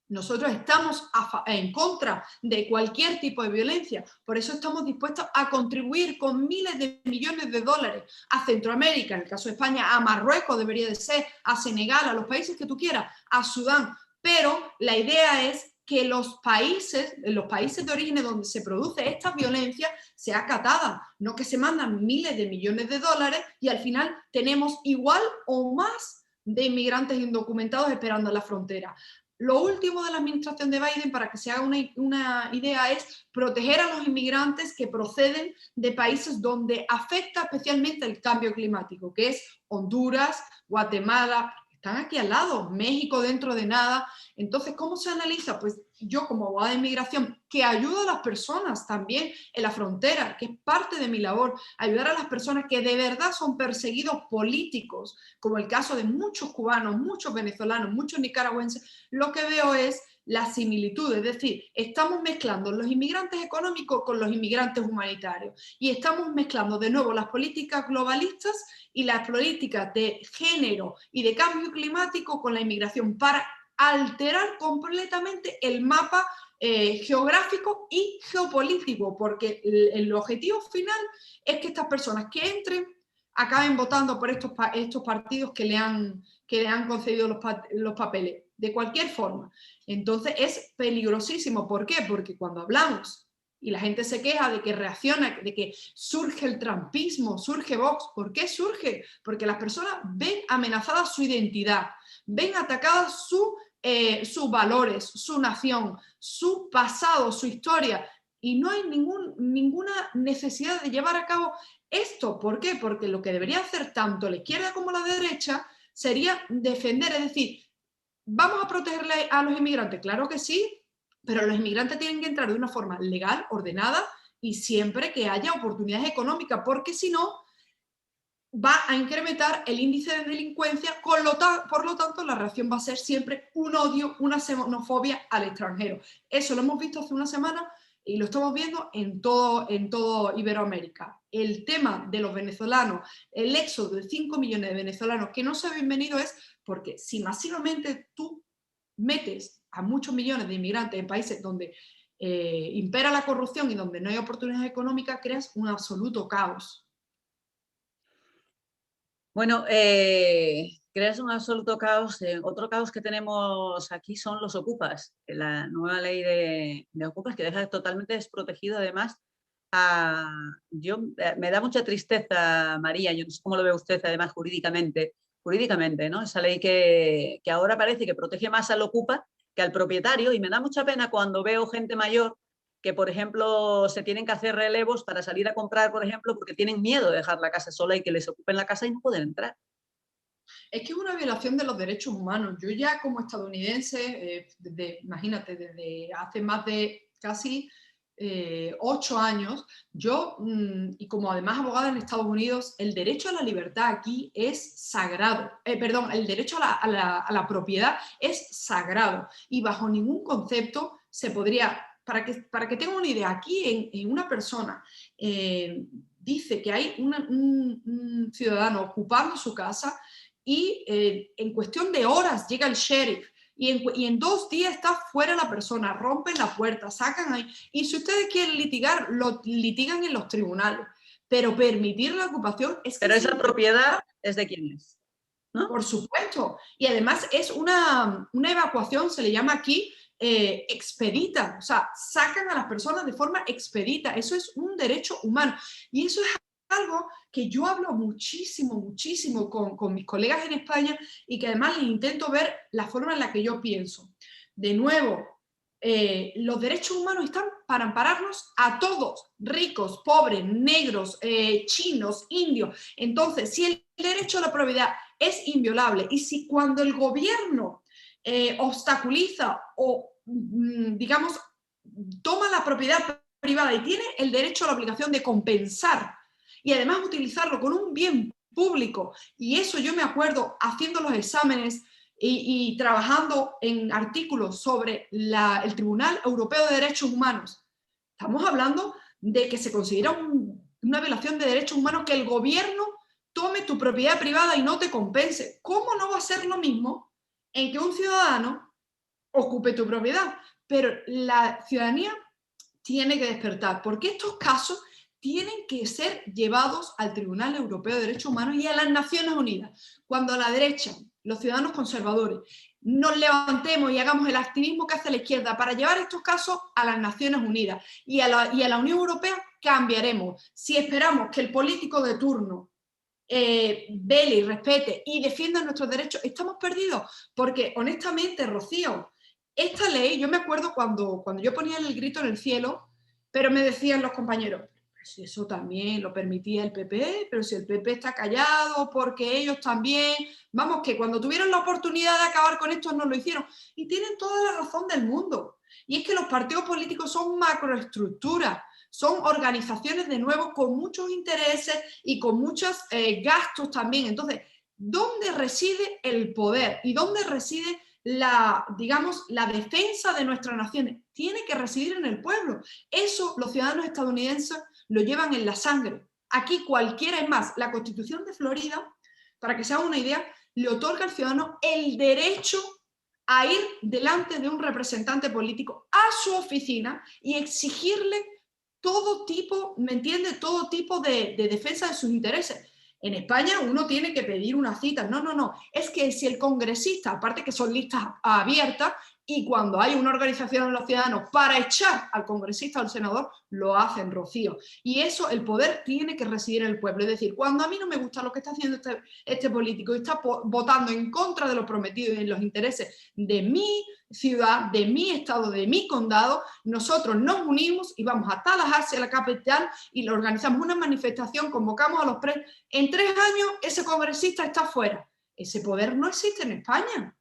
B: Nosotros estamos en contra de cualquier tipo de violencia, por eso estamos dispuestos a contribuir con miles de millones de dólares a Centroamérica, en el caso de España, a Marruecos debería de ser, a Senegal, a los países que tú quieras, a Sudán, pero la idea es que los países de origen donde se produce esta violencia sea acatada, no que se mandan miles de millones de dólares y al final tenemos igual o más de inmigrantes indocumentados esperando en la frontera. Lo último de la administración de Biden, para que se haga una idea, es proteger a los inmigrantes que proceden de países donde afecta especialmente el cambio climático, que es Honduras, Guatemala, están aquí al lado, México dentro de nada. Entonces, ¿cómo se analiza? Pues yo como abogada de inmigración, que ayudo a las personas también en la frontera, que es parte de mi labor, ayudar a las personas que de verdad son perseguidos políticos, como el caso de muchos cubanos, muchos venezolanos, muchos nicaragüenses, lo que veo es la similitud, es decir, estamos mezclando los inmigrantes económicos con los inmigrantes humanitarios y estamos mezclando de nuevo las políticas globalistas y las políticas de género y de cambio climático con la inmigración para alterar completamente el mapa geográfico y geopolítico, porque el objetivo final es que estas personas que entren acaben votando por estos partidos que le han concedido los papeles, de cualquier forma. Entonces es peligrosísimo. ¿Por qué? Porque cuando hablamos y la gente se queja de que reacciona, de que surge el trumpismo, surge Vox. ¿Por qué surge? Porque las personas ven amenazada su identidad, ven atacadas sus valores, su nación, su pasado, su historia, y no hay ninguna necesidad de llevar a cabo esto. ¿Por qué? Porque lo que debería hacer tanto la izquierda como la derecha sería defender, es decir, ¿vamos a protegerle a los inmigrantes? Claro que sí, pero los inmigrantes tienen que entrar de una forma legal, ordenada, y siempre que haya oportunidades económicas, porque si no, va a incrementar el índice de delincuencia, por lo tanto la reacción va a ser siempre un odio, una xenofobia al extranjero. Eso lo hemos visto hace una semana y lo estamos viendo en todo Iberoamérica. El tema de los venezolanos, el éxodo de 5 millones de venezolanos que no se han venido es porque si masivamente tú metes a muchos millones de inmigrantes en países donde impera la corrupción y donde no hay oportunidades económicas, creas un absoluto caos.
A: Bueno, creas un absoluto caos. Otro caos que tenemos aquí son los ocupas, la nueva ley de ocupas que deja totalmente desprotegido además me da mucha tristeza, María, yo no sé cómo lo ve usted además jurídicamente, ¿no? Esa ley que ahora parece que protege más al ocupa que al propietario, y me da mucha pena cuando veo gente mayor que, por ejemplo, se tienen que hacer relevos para salir a comprar, por ejemplo, porque tienen miedo de dejar la casa sola y que les ocupen la casa y no pueden entrar.
B: Es que es una violación de los derechos humanos. Yo ya como estadounidense, imagínate, desde hace más de casi 8 años, yo, y como además abogada en Estados Unidos, el derecho a la libertad aquí es sagrado. Perdón, el derecho a la propiedad es sagrado y bajo ningún concepto se podría, para que tengan una idea, aquí en una persona dice que hay un ciudadano ocupando su casa y en cuestión de horas llega el sheriff y en 2 días está fuera la persona, rompen la puerta, sacan ahí. Y si ustedes quieren litigar, lo litigan en los tribunales. Pero permitir la ocupación es que...
A: Pero esa propiedad es de quién es, ¿no?
B: Por supuesto. Y además es una evacuación, se le llama aquí, expedita. O sea, sacan a las personas de forma expedita. Eso es un derecho humano. Y eso es algo que yo hablo muchísimo con mis colegas en España y que además les intento ver la forma en la que yo pienso. De nuevo, los derechos humanos están para ampararnos a todos, ricos, pobres, negros, chinos, indios. Entonces, si el derecho a la propiedad es inviolable y si cuando el gobierno obstaculiza o, digamos, toma la propiedad privada y tiene el derecho a la obligación de compensar y además utilizarlo con un bien público, y eso yo me acuerdo haciendo los exámenes y trabajando en artículos sobre el Tribunal Europeo de Derechos Humanos. Estamos hablando de que se considera una violación de derechos humanos que el gobierno tome tu propiedad privada y no te compense. ¿Cómo no va a ser lo mismo en que un ciudadano ocupe tu propiedad? Pero la ciudadanía tiene que despertar, porque estos casos tienen que ser llevados al Tribunal Europeo de Derechos Humanos y a las Naciones Unidas. Cuando a la derecha, los ciudadanos conservadores, nos levantemos y hagamos el activismo que hace la izquierda para llevar estos casos a las Naciones Unidas y a la Unión Europea, cambiaremos. Si esperamos que el político de turno vele y respete y defienda nuestros derechos, estamos perdidos, porque honestamente, Rocío, esta ley, yo me acuerdo cuando yo ponía el grito en el cielo, pero me decían los compañeros, si eso también lo permitía el PP, pero si el PP está callado, porque ellos también, vamos, que cuando tuvieron la oportunidad de acabar con esto no lo hicieron, y tienen toda la razón del mundo, y es que los partidos políticos son macroestructuras, son organizaciones de nuevo con muchos intereses y con muchos gastos también. Entonces, ¿dónde reside el poder y dónde reside digamos, la defensa de nuestras naciones? Tiene que residir en el pueblo. Eso los ciudadanos estadounidenses lo llevan en la sangre. Aquí cualquiera, es más, la Constitución de Florida, para que se haga una idea, le otorga al ciudadano el derecho a ir delante de un representante político a su oficina y exigirle todo tipo, ¿me entiende? Todo tipo de defensa de sus intereses. En España uno tiene que pedir una cita. No, no, no. Es que si el congresista, aparte que son listas abiertas, y cuando hay una organización de los ciudadanos para echar al congresista o al senador, lo hacen, Rocío. Y eso, el poder tiene que residir en el pueblo. Es decir, cuando a mí no me gusta lo que está haciendo este político y está votando en contra de lo prometido y en los intereses de mi ciudad, de mi estado, de mi condado, nosotros nos unimos y vamos a Tallahassee, a la capital, y le organizamos una manifestación, convocamos a los presos. En 3 años ese congresista está fuera. Ese poder no existe en España.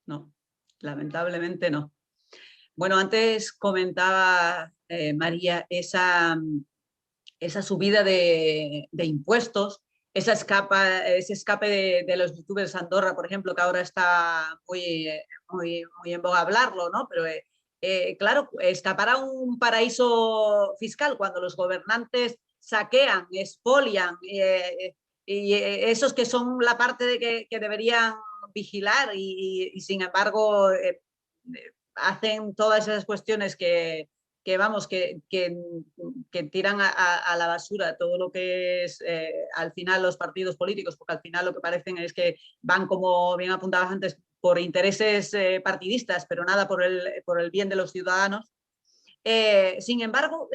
A: No, lamentablemente no. Bueno, antes comentaba María esa subida de impuestos, ese escape de los youtubers de Andorra, por ejemplo, que ahora está muy en boga hablarlo, ¿no? Pero claro, escapar a un paraíso fiscal cuando los gobernantes saquean, expolian, y esos que son la parte de que deberían vigilar y sin embargo hacen todas esas cuestiones vamos, que tiran a la basura todo lo que es al final los partidos políticos, porque al final lo que parecen es que van, como bien apuntabas antes, por intereses partidistas, pero nada por el bien de los ciudadanos. Sin embargo,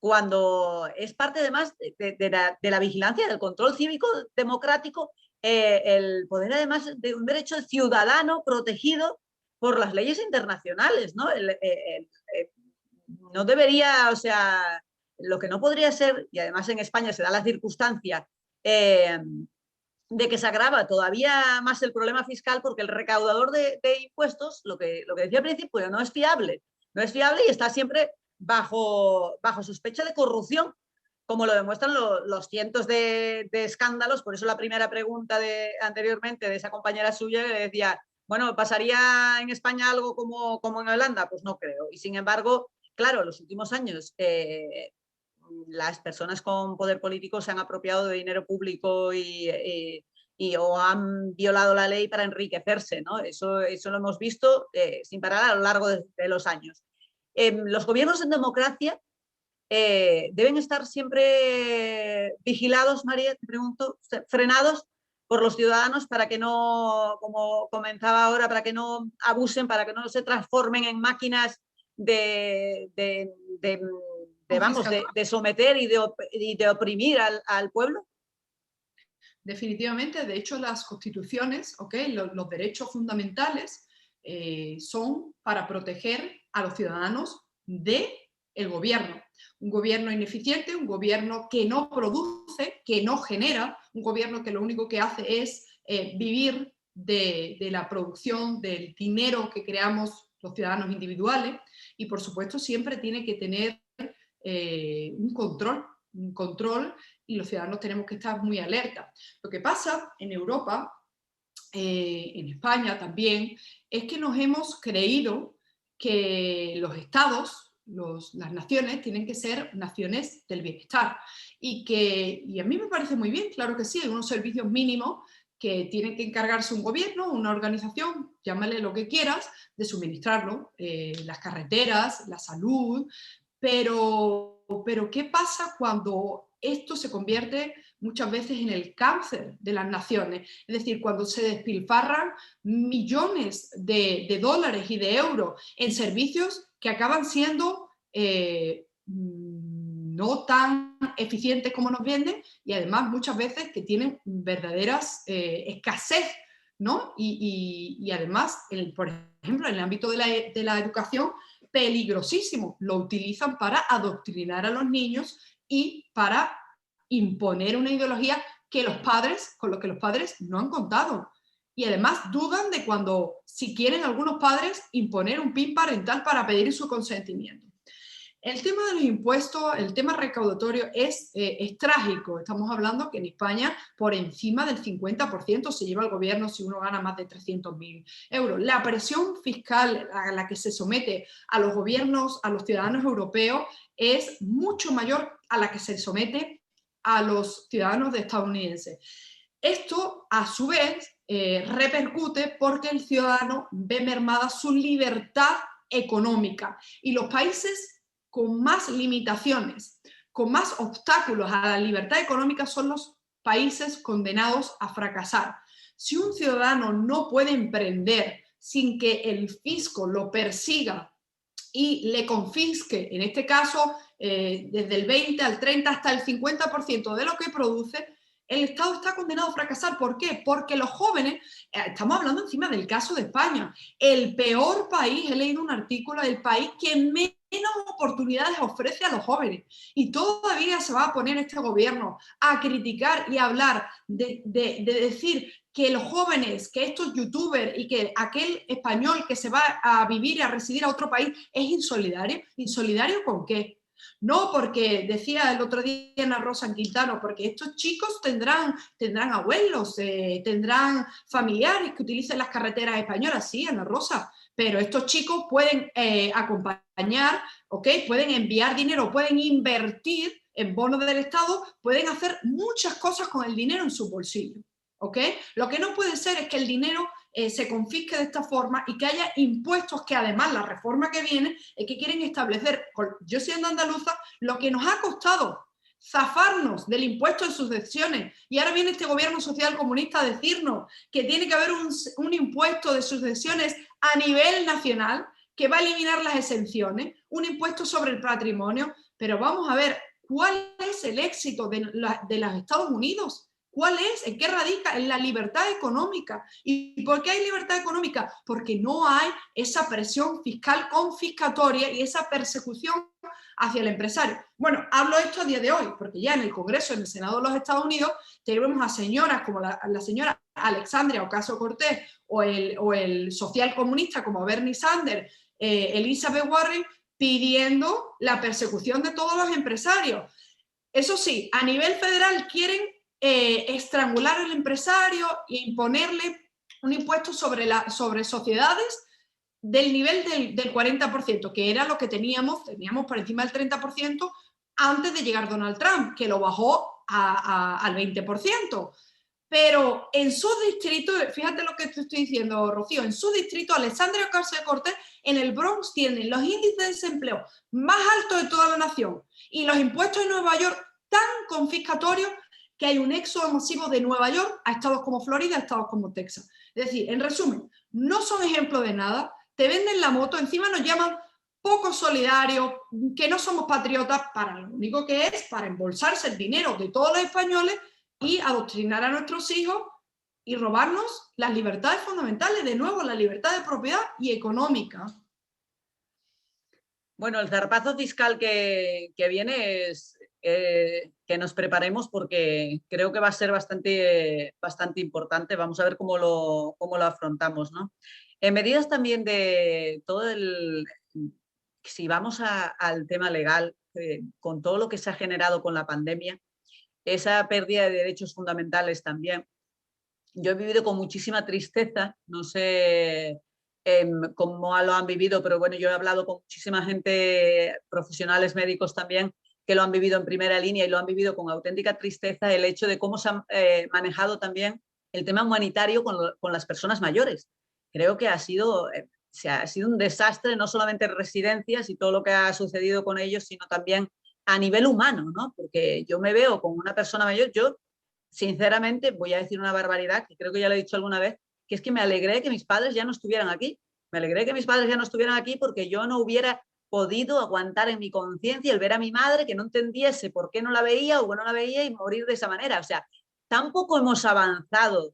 A: cuando es parte además de la vigilancia, del control cívico democrático, el poder además de un derecho ciudadano protegido por las leyes internacionales, ¿no? No debería, o sea, lo que no podría ser, y además en España se da la circunstancia de que se agrava todavía más el problema fiscal porque el recaudador de impuestos, lo que decía al principio, no es fiable y está siempre bajo sospecha de corrupción, como lo demuestran los cientos de escándalos. Por eso la primera pregunta anteriormente de esa compañera suya le decía, bueno, ¿pasaría en España algo como en Holanda? Pues no creo. Y sin embargo, claro, en los últimos años las personas con poder político se han apropiado de dinero público o han violado la ley para enriquecerse, ¿no? Eso lo hemos visto sin parar a lo largo de los años. Los gobiernos en democracia deben estar siempre vigilados, María, te pregunto, frenados por los ciudadanos para que no, como comentaba ahora, para que no abusen, para que no se transformen en máquinas de someter y de oprimir al pueblo.
B: Definitivamente, de hecho las constituciones, ¿okay? Los derechos fundamentales son para proteger a los ciudadanos del gobierno. Un gobierno ineficiente, un gobierno que no produce, que no genera, un gobierno que lo único que hace es vivir de la producción del dinero que creamos los ciudadanos individuales, y por supuesto siempre tiene que tener un control, y los ciudadanos tenemos que estar muy alerta. Lo que pasa en Europa, en España también, es que nos hemos creído que los estados las naciones tienen que ser naciones del bienestar. Y a mí me parece muy bien, claro que sí, hay unos servicios mínimos que tienen que encargarse un gobierno, una organización, llámale lo que quieras, de suministrarlo, las carreteras, la salud, pero ¿qué pasa cuando esto se convierte muchas veces en el cáncer de las naciones? Es decir, cuando se despilfarran millones de dólares y de euros en servicios que acaban siendo no tan eficientes como nos venden y además muchas veces que tienen verdaderas escasez, ¿no? Y además, por ejemplo, en el ámbito de la educación, peligrosísimo. Lo utilizan para adoctrinar a los niños y para imponer una ideología que los padres, con lo que los padres no han contado. Y además dudan de cuando, si quieren algunos padres, imponer un PIN parental para pedir su consentimiento. El tema de los impuestos, el tema recaudatorio es trágico. Estamos hablando que en España por encima del 50% se lleva el gobierno si uno gana más de 300.000 euros. La presión fiscal a la que se somete a los gobiernos, a los ciudadanos europeos, es mucho mayor a la que se somete a los ciudadanos estadounidenses. Esto, a su vez, repercute porque el ciudadano ve mermada su libertad económica y los países con más limitaciones, con más obstáculos a la libertad económica son los países condenados a fracasar. Si un ciudadano no puede emprender sin que el fisco lo persiga y le confisque, en este caso, desde el 20 al 30 hasta el 50% de lo que produce, el Estado está condenado a fracasar. ¿Por qué? Porque los jóvenes, estamos hablando encima del caso de España, el peor país, he leído un artículo, el país que menos oportunidades ofrece a los jóvenes. Y todavía se va a poner este gobierno a criticar y a hablar de decir que los jóvenes, que estos youtubers y que aquel español que se va a vivir y a residir a otro país es insolidario. ¿Insolidario con qué? No, porque decía el otro día Ana Rosa en Quintano, porque estos chicos tendrán abuelos, tendrán familiares que utilicen las carreteras españolas. Sí, Ana Rosa, pero estos chicos pueden acompañar, ¿okay? Pueden enviar dinero, pueden invertir en bonos del Estado, pueden hacer muchas cosas con el dinero en su bolsillo. ¿Okay? Lo que no puede ser es que el dinero se confisque de esta forma y que haya impuestos que además la reforma que viene es que quieren establecer, yo siendo andaluza, lo que nos ha costado zafarnos del impuesto de sucesiones y ahora viene este gobierno social comunista a decirnos que tiene que haber un impuesto de sucesiones a nivel nacional que va a eliminar las exenciones, un impuesto sobre el patrimonio, pero vamos a ver, ¿cuál es el éxito de los Estados Unidos? ¿Cuál es? ¿En qué radica? En la libertad económica. ¿Y por qué hay libertad económica? Porque no hay esa presión fiscal confiscatoria y esa persecución hacia el empresario. Bueno, hablo esto a día de hoy, porque ya en el Congreso, en el Senado de los Estados Unidos, tenemos a señoras como la señora Alexandria Ocasio-Cortez o el social comunista como Bernie Sanders, Elizabeth Warren, pidiendo la persecución de todos los empresarios. Eso sí, a nivel federal quieren estrangular al empresario e imponerle un impuesto sobre sociedades del nivel del 40%, que era lo que teníamos por encima del 30% antes de llegar Donald Trump, que lo bajó al 20%. Pero en su distrito, fíjate lo que te estoy diciendo, Rocío, en su distrito, Alexandria Ocasio-Cortez, en el Bronx tienen los índices de desempleo más altos de toda la nación y los impuestos en Nueva York tan confiscatorios que hay un éxodo masivo de Nueva York a estados como Florida, a estados como Texas. Es decir, en resumen, no son ejemplo de nada, te venden la moto, encima nos llaman poco solidarios, que no somos patriotas, para lo único que es para embolsarse el dinero de todos los españoles y adoctrinar a nuestros hijos y robarnos las libertades fundamentales, de nuevo, la libertad de propiedad y económica.
A: Bueno, el zarpazo fiscal que viene es que nos preparemos porque creo que va a ser bastante importante. Vamos a ver cómo lo afrontamos, ¿no? En medidas también de todo si vamos al tema legal, con todo lo que se ha generado con la pandemia, esa pérdida de derechos fundamentales también. Yo he vivido con muchísima tristeza, no sé cómo lo han vivido, pero bueno, yo he hablado con muchísima gente, profesionales médicos también, que lo han vivido en primera línea y lo han vivido con auténtica tristeza, el hecho de cómo se ha manejado también el tema humanitario con las personas mayores. Creo que ha sido un desastre, no solamente en residencias y todo lo que ha sucedido con ellos, sino también a nivel humano, ¿no? Porque yo me veo como una persona mayor, yo sinceramente voy a decir una barbaridad, que creo que ya lo he dicho alguna vez, que es que me alegré que mis padres ya no estuvieran aquí. Me alegré que mis padres ya no estuvieran aquí porque yo no hubiera podido aguantar en mi conciencia el ver a mi madre que no entendiese por qué no la veía o no la veía y morir de esa manera. O sea, tampoco hemos avanzado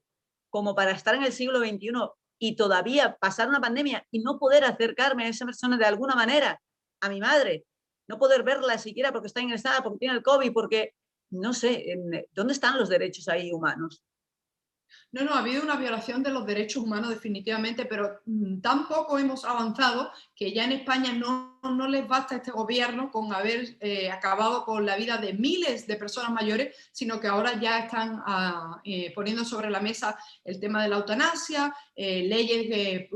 A: como para estar en el siglo XXI y todavía pasar una pandemia y no poder acercarme a esa persona de alguna manera, a mi madre, no poder verla siquiera porque está ingresada, porque tiene el COVID, porque no sé, ¿dónde están los derechos ahí humanos?
B: No, no, ha habido una violación de los derechos humanos definitivamente, pero tampoco hemos avanzado que ya en España no les basta a este gobierno con haber acabado con la vida de miles de personas mayores, sino que ahora ya están poniendo sobre la mesa el tema de la eutanasia, leyes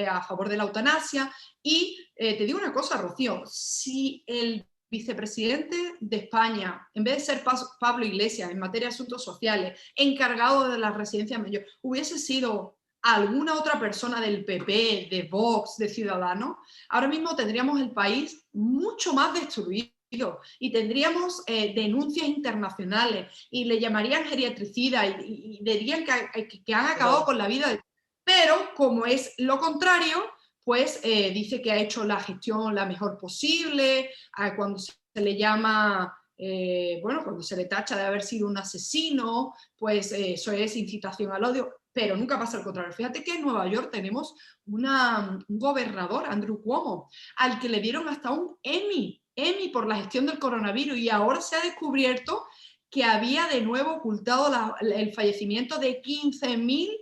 B: a favor de la eutanasia. Y te digo una cosa, Rocío, si el vicepresidente de España, en vez de ser Pablo Iglesias en materia de asuntos sociales, encargado de las residencias mayores, hubiese sido alguna otra persona del PP, de Vox, de Ciudadanos, ahora mismo tendríamos el país mucho más destruido y tendríamos denuncias internacionales y le llamarían geriatricida y dirían que han acabado con la vida. Pero como es lo contrario, pues dice que ha hecho la gestión la mejor posible, cuando se le llama, bueno, cuando se le tacha de haber sido un asesino, pues eso es incitación al odio, pero nunca pasa al contrario. Fíjate que en Nueva York tenemos un gobernador, Andrew Cuomo, al que le dieron hasta un Emmy por la gestión del coronavirus y ahora se ha descubierto que había de nuevo ocultado el fallecimiento de 15.000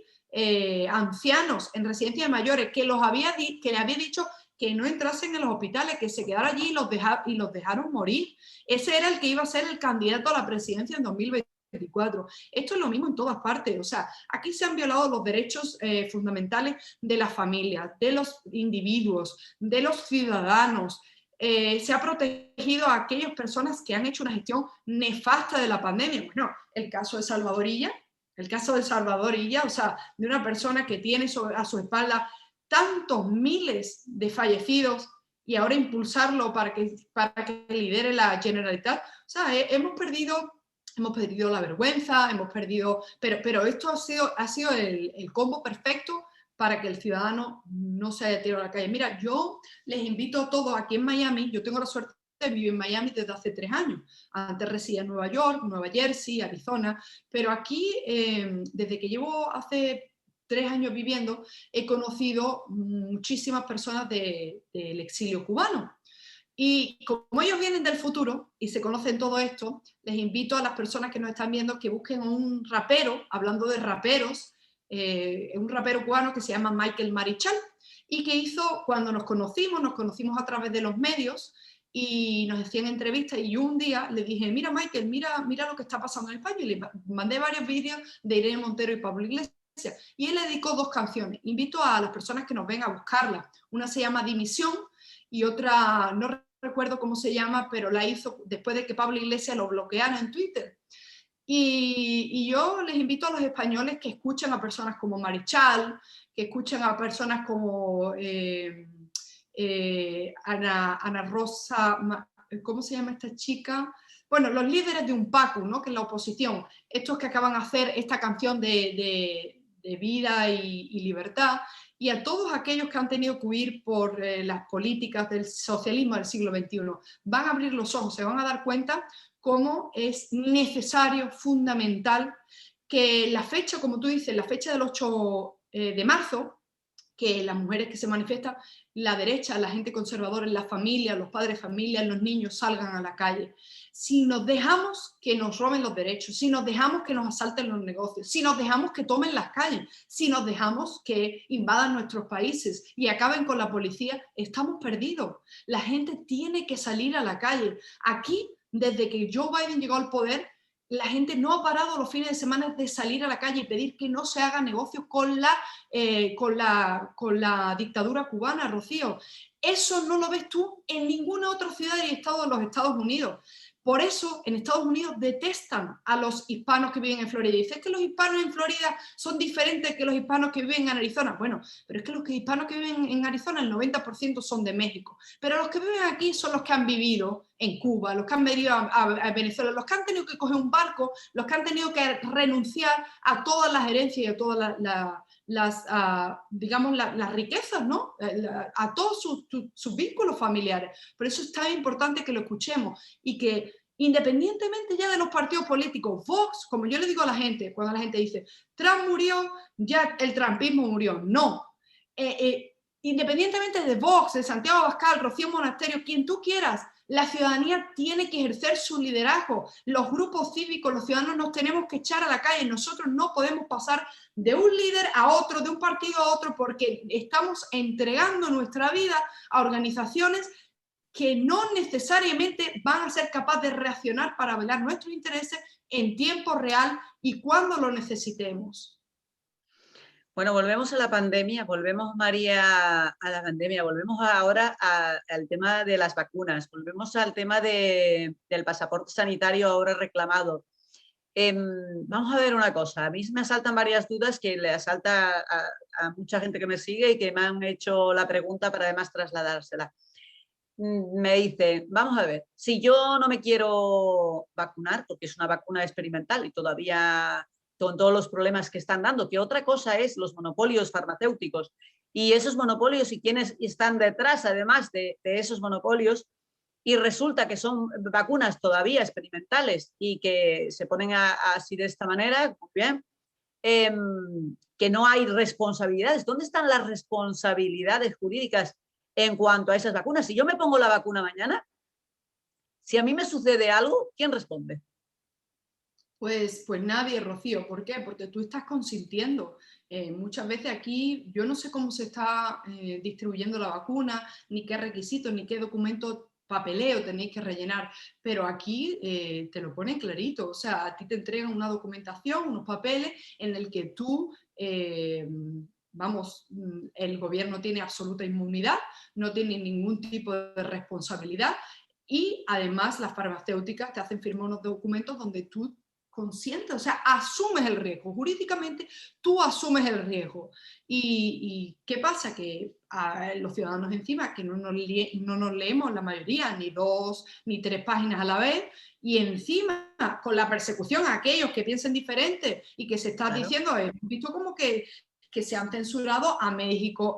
B: ancianos en residencias de mayores que le había dicho que no entrasen en los hospitales, que se quedaran allí y los dejaron morir. Ese era el que iba a ser el candidato a la presidencia en 2024. Esto es lo mismo en todas partes. O sea, aquí se han violado los derechos fundamentales de las familias, de los individuos, de los ciudadanos. Se ha protegido a aquellas personas que han hecho una gestión nefasta de la pandemia. Bueno, el caso de Salvador Illa, o sea, de una persona que tiene a su espalda tantos miles de fallecidos y ahora impulsarlo para que lidere la Generalitat. O sea, hemos perdido la vergüenza, pero esto ha sido el combo perfecto para que el ciudadano no se haya tirado a la calle. Mira, yo les invito a todos aquí en Miami, yo tengo la suerte vivo en Miami desde hace 3 años. Antes residía en Nueva York, Nueva Jersey, Arizona, pero aquí, desde que llevo hace 3 años viviendo, he conocido muchísimas personas del exilio cubano. Y como ellos vienen del futuro y se conocen todo esto, les invito a las personas que nos están viendo que busquen a un rapero, hablando de raperos, un rapero cubano que se llama Michael Marichal y que hizo, cuando nos conocimos a través de los medios y nos hacían entrevistas y yo un día le dije, mira Michael, mira lo que está pasando en España y le mandé varios vídeos de Irene Montero y Pablo Iglesias y él le dedicó 2 canciones. Invito a las personas que nos ven a buscarlas. Una se llama Dimisión y otra no recuerdo cómo se llama, pero la hizo después de que Pablo Iglesias lo bloqueara en Twitter. Y yo les invito a los españoles que escuchen a personas como Marichal, que escuchen a personas como Ana Rosa, ¿cómo se llama esta chica? Bueno, los líderes de UNPACU, ¿no? Que es la oposición, estos que acaban de hacer esta canción de vida y libertad, y a todos aquellos que han tenido que huir por las políticas del socialismo del siglo XXI. Van a abrir los ojos, se van a dar cuenta cómo es necesario, fundamental, que la fecha, como tú dices, la fecha del 8 de marzo, que las mujeres que se manifiestan, la derecha, la gente conservadora, las familias, los padres de familia, los niños salgan a la calle. Si nos dejamos que nos roben los derechos, si nos dejamos que nos asalten los negocios, si nos dejamos que tomen las calles, si nos dejamos que invadan nuestros países y acaben con la policía, estamos perdidos. La gente tiene que salir a la calle. Aquí, desde que Joe Biden llegó al poder, la gente no ha parado los fines de semana de salir a la calle y pedir que no se haga negocio con la dictadura cubana, Rocío. Eso no lo ves tú en ninguna otra ciudad y estado de los Estados Unidos. Por eso en Estados Unidos detestan a los hispanos que viven en Florida. Y dices que los hispanos en Florida son diferentes que los hispanos que viven en Arizona. Bueno, pero es que los hispanos que viven en Arizona, el 90% son de México. Pero los que viven aquí son los que han vivido en Cuba, los que han venido a Venezuela, los que han tenido que coger un barco, los que han tenido que renunciar a todas las herencias y a todas digamos, las riquezas, ¿no? A todos sus vínculos familiares. Por eso es tan importante que lo escuchemos y que independientemente ya de los partidos políticos, Vox, como yo le digo a la gente, cuando la gente dice, Trump murió, ya el trumpismo murió. No. Independientemente de Vox, de Santiago Abascal, Rocío Monasterio, quien tú quieras, la ciudadanía tiene que ejercer su liderazgo. Los grupos cívicos, los ciudadanos nos tenemos que echar a la calle. Nosotros no podemos pasar de un líder a otro, de un partido a otro, porque estamos entregando nuestra vida a organizaciones que no necesariamente van a ser capaces de reaccionar para velar nuestros intereses en tiempo real y cuando lo necesitemos.
A: Bueno, volvemos a la pandemia, volvemos, María, a la pandemia, volvemos ahora al tema de las vacunas, volvemos al tema del pasaporte sanitario ahora reclamado. Vamos a ver una cosa, a mí me asaltan varias dudas que le asalta a mucha gente que me sigue y que me han hecho la pregunta para además trasladársela. Me dice, vamos a ver, si yo no me quiero vacunar, porque es una vacuna experimental y todavía con todos los problemas que están dando, que otra cosa es los monopolios farmacéuticos y esos monopolios y quienes están detrás además de esos monopolios, y resulta que son vacunas todavía experimentales y que se ponen así de esta manera, muy bien, que no hay responsabilidades. ¿Dónde están las responsabilidades jurídicas en cuanto a esas vacunas? Si yo me pongo la vacuna mañana, si a mí me sucede algo, ¿quién responde?
B: Pues nadie, Rocío. ¿Por qué? Porque tú estás consintiendo. Muchas veces aquí yo no sé cómo se está distribuyendo la vacuna, ni qué requisitos, ni qué documentos, papeleo tenéis que rellenar, pero aquí te lo ponen clarito. O sea, a ti te entregan una documentación, unos papeles en el que tú... vamos, el gobierno tiene absoluta inmunidad, no tiene ningún tipo de responsabilidad y además las farmacéuticas te hacen firmar unos documentos donde tú consciente, o sea, asumes el riesgo, jurídicamente tú asumes el riesgo. ¿Y qué pasa? Que a los ciudadanos encima, que no nos leemos la mayoría, ni 2 ni 3 páginas a la vez, y encima con la persecución a aquellos que piensen diferente y que se está
A: Claro.
B: diciendo, hemos visto como que se han censurado a médicos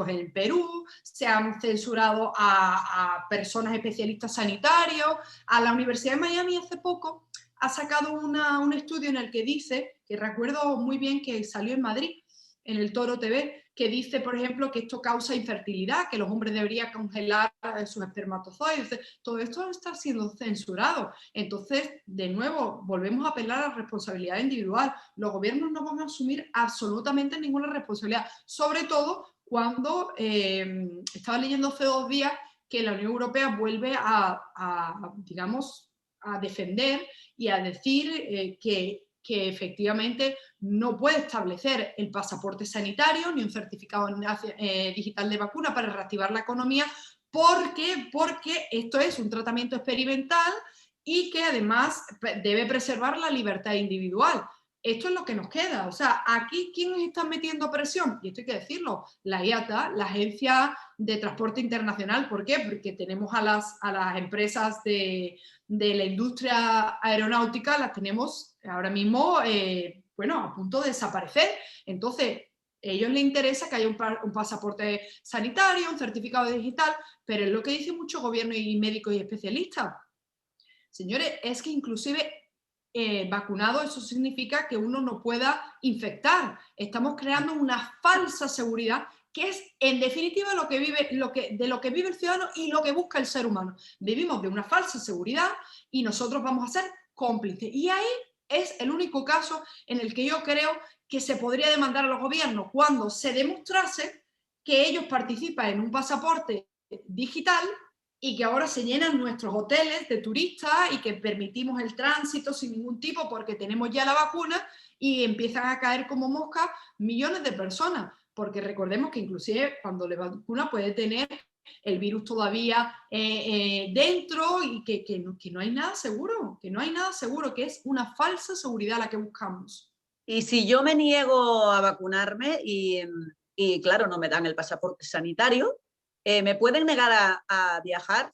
B: en Perú, se han censurado a personas especialistas sanitarios, a la Universidad de Miami hace poco ha sacado un estudio en el que dice, que recuerdo muy bien que salió en Madrid, en el Toro TV, que dice, por ejemplo, que esto causa infertilidad, que los hombres deberían congelar sus espermatozoides. Todo esto está siendo censurado. Entonces, de nuevo, volvemos a apelar a la responsabilidad individual. Los gobiernos no van a asumir absolutamente ninguna responsabilidad, sobre todo cuando estaba leyendo hace 2 días que la Unión Europea vuelve digamos, a defender y a decir que efectivamente no puede establecer el pasaporte sanitario ni un certificado digital de vacuna para reactivar la economía porque esto es un tratamiento experimental y que además debe preservar la libertad individual. Esto es lo que nos queda. O sea, aquí, ¿quiénes están metiendo presión? Y esto hay que decirlo, la IATA, la Agencia de Transporte Internacional. ¿Por qué? Porque tenemos a las empresas de la industria aeronáutica, las tenemos ahora mismo, bueno, a punto de desaparecer. Entonces, a ellos les interesa que haya un pasaporte sanitario, un certificado digital, pero es lo que dicen muchos gobiernos y médicos y especialistas. Señores, es que inclusive vacunado, eso significa que uno no pueda infectar. Estamos creando una falsa seguridad que es en definitiva lo que vive el ciudadano y lo que busca el ser humano. Vivimos de una falsa seguridad y nosotros vamos a ser cómplices. Y ahí es el único caso en el que yo creo que se podría demandar a los gobiernos cuando se demostrase que ellos participan en un pasaporte digital y que ahora se llenan nuestros hoteles de turistas y que permitimos el tránsito sin ningún tipo porque tenemos ya la vacuna y empiezan a caer como moscas millones de personas, porque recordemos que inclusive cuando la vacuna puede tener el virus todavía dentro y que no hay nada seguro, que es una falsa seguridad la que buscamos.
A: Y si yo me niego a vacunarme y claro, no me dan el pasaporte sanitario, ¿me pueden negar a viajar?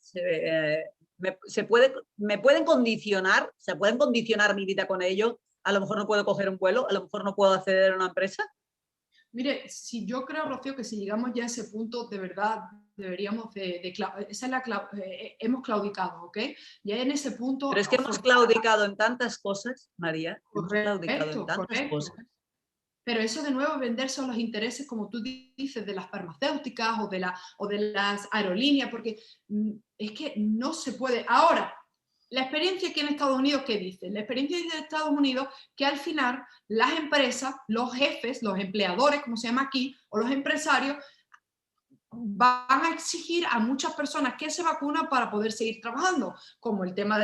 A: ¿Me pueden condicionar? ¿Se pueden condicionar mi vida con ello? A lo mejor no puedo coger un vuelo, a lo mejor no puedo acceder a una empresa.
B: Mire, si yo creo, Rocío, que si llegamos ya a ese punto, de verdad deberíamos esa es hemos claudicado, ¿ok? Ya en ese punto,
A: Pero es que hemos claudicado en tantas cosas, María, hemos claudicado en
B: correcto,
A: tantas
B: correcto.
A: cosas.
B: Pero eso de nuevo venderse a los intereses, como tú dices, de las farmacéuticas o de las aerolíneas, porque es que no se puede. Ahora, la experiencia aquí en Estados Unidos, ¿qué dice? La experiencia de Estados Unidos, que al final las empresas, los jefes, los empleadores, como se llama aquí, o los empresarios, van a exigir a muchas personas que se vacunan para poder seguir trabajando, como el tema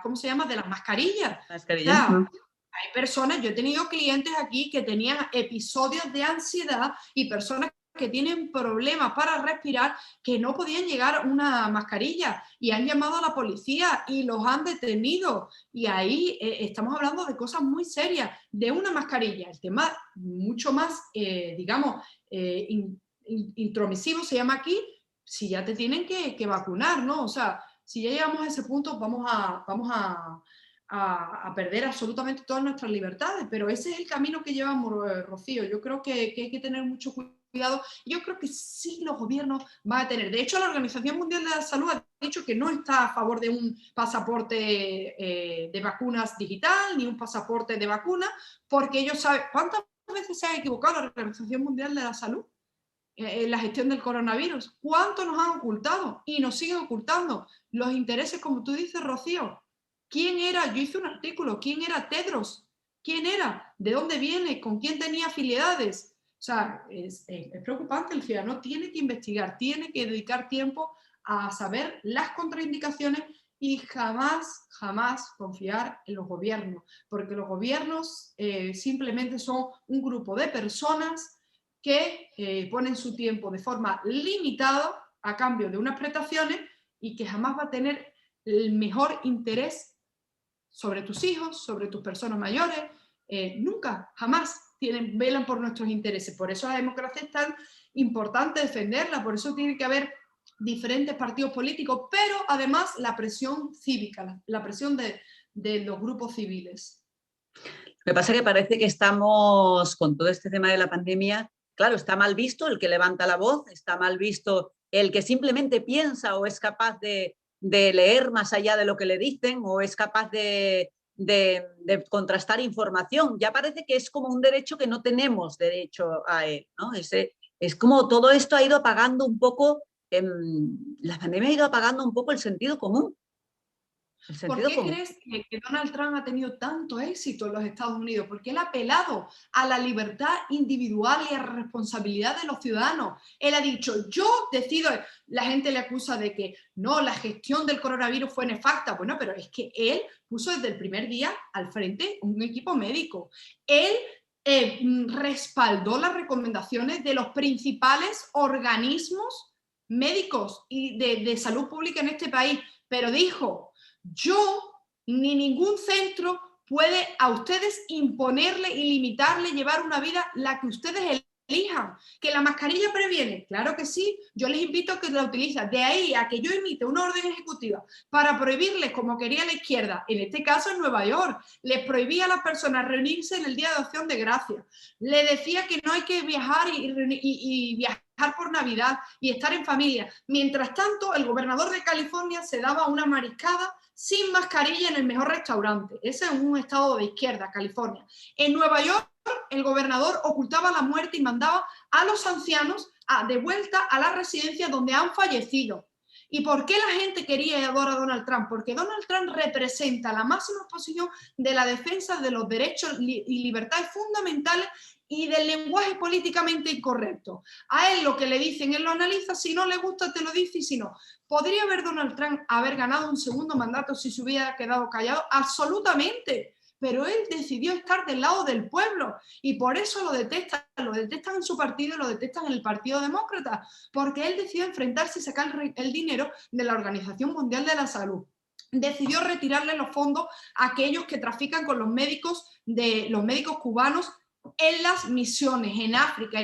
B: ¿cómo se llama? De las mascarillas.
A: Mascarilla.
B: O sea, hay personas, yo he tenido clientes aquí que tenían episodios de ansiedad y personas que tienen problemas para respirar que no podían llegar a una mascarilla y han llamado a la policía y los han detenido. Y ahí estamos hablando de cosas muy serias, de una mascarilla. El tema mucho más, digamos, intromisivo se llama aquí, si ya te tienen que vacunar, ¿no? O sea, si ya llegamos a ese punto, vamos a perder absolutamente todas nuestras libertades, pero ese es el camino que llevamos, Rocío. Yo creo que hay que tener mucho cuidado. Yo creo que sí los gobiernos van a tener. De hecho, la Organización Mundial de la Salud ha dicho que no está a favor de un pasaporte de vacunas digital, ni un pasaporte de vacunas, porque ellos saben cuántas veces se ha equivocado la Organización Mundial de la Salud en la gestión del coronavirus. ¿Cuánto nos han ocultado? Y nos siguen ocultando los intereses, como tú dices, Rocío. ¿Quién era? Yo hice un artículo. ¿Quién era Tedros? ¿Quién era? ¿De dónde viene? ¿Con quién tenía afinidades? O sea, es preocupante. El ciudadano tiene que investigar, tiene que dedicar tiempo a saber las contraindicaciones y jamás, jamás confiar en los gobiernos, porque los gobiernos simplemente son un grupo de personas que ponen su tiempo de forma limitada a cambio de unas prestaciones y que jamás va a tener el mejor interés sobre tus hijos, sobre tus personas mayores, nunca, jamás velan por nuestros intereses. Por eso la democracia es tan importante defenderla, por eso tiene que haber diferentes partidos políticos, pero además la presión cívica, la presión de los grupos civiles.
A: Lo que pasa es que parece que estamos, con todo este tema de la pandemia, claro, está mal visto el que levanta la voz, está mal visto el que simplemente piensa o es capaz de leer más allá de lo que le dicen o es capaz de contrastar información. Ya parece que es como un derecho que no tenemos derecho a él, ¿no? Es como todo esto ha ido apagando un poco, la pandemia ha ido apagando un poco el sentido común.
B: ¿Por qué crees que Donald Trump ha tenido tanto éxito en los Estados Unidos? Porque él ha apelado a la libertad individual y a la responsabilidad de los ciudadanos. Él ha dicho, yo decido, la gente le acusa de que no, la gestión del coronavirus fue nefasta. Bueno, pero es que él puso desde el primer día al frente un equipo médico. Él respaldó las recomendaciones de los principales organismos médicos y de salud pública en este país, pero dijo, yo ni ningún centro puede a ustedes imponerle y limitarle llevar una vida la que ustedes elijan. ¿Que la mascarilla previene? Claro que sí, yo les invito a que la utilicen. De ahí a que yo emite una orden ejecutiva para prohibirles, como quería la izquierda, en este caso en Nueva York, les prohibía a las personas reunirse en el Día de Acción de Gracias, le decía que no hay que viajar y viajar por Navidad y estar en familia. Mientras tanto, el gobernador de California se daba una mariscada sin mascarilla en el mejor restaurante. Ese es un estado de izquierda, California. En Nueva York, el gobernador ocultaba la muerte y mandaba a los ancianos de vuelta a la residencia donde han fallecido. ¿Y por qué la gente quería y adora a Donald Trump? Porque Donald Trump representa la máxima posición de la defensa de los derechos y libertades fundamentales y del lenguaje políticamente incorrecto. A él lo que le dicen, él lo analiza, si no le gusta te lo dice y si no. ¿Podría haber Donald Trump haber ganado un segundo mandato si se hubiera quedado callado? Absolutamente. Pero él decidió estar del lado del pueblo y por eso lo detestan en su partido y lo detestan en el Partido Demócrata, porque él decidió enfrentarse y sacar el dinero de la Organización Mundial de la Salud. Decidió retirarle los fondos a aquellos que trafican con los médicos cubanos en las misiones, en África.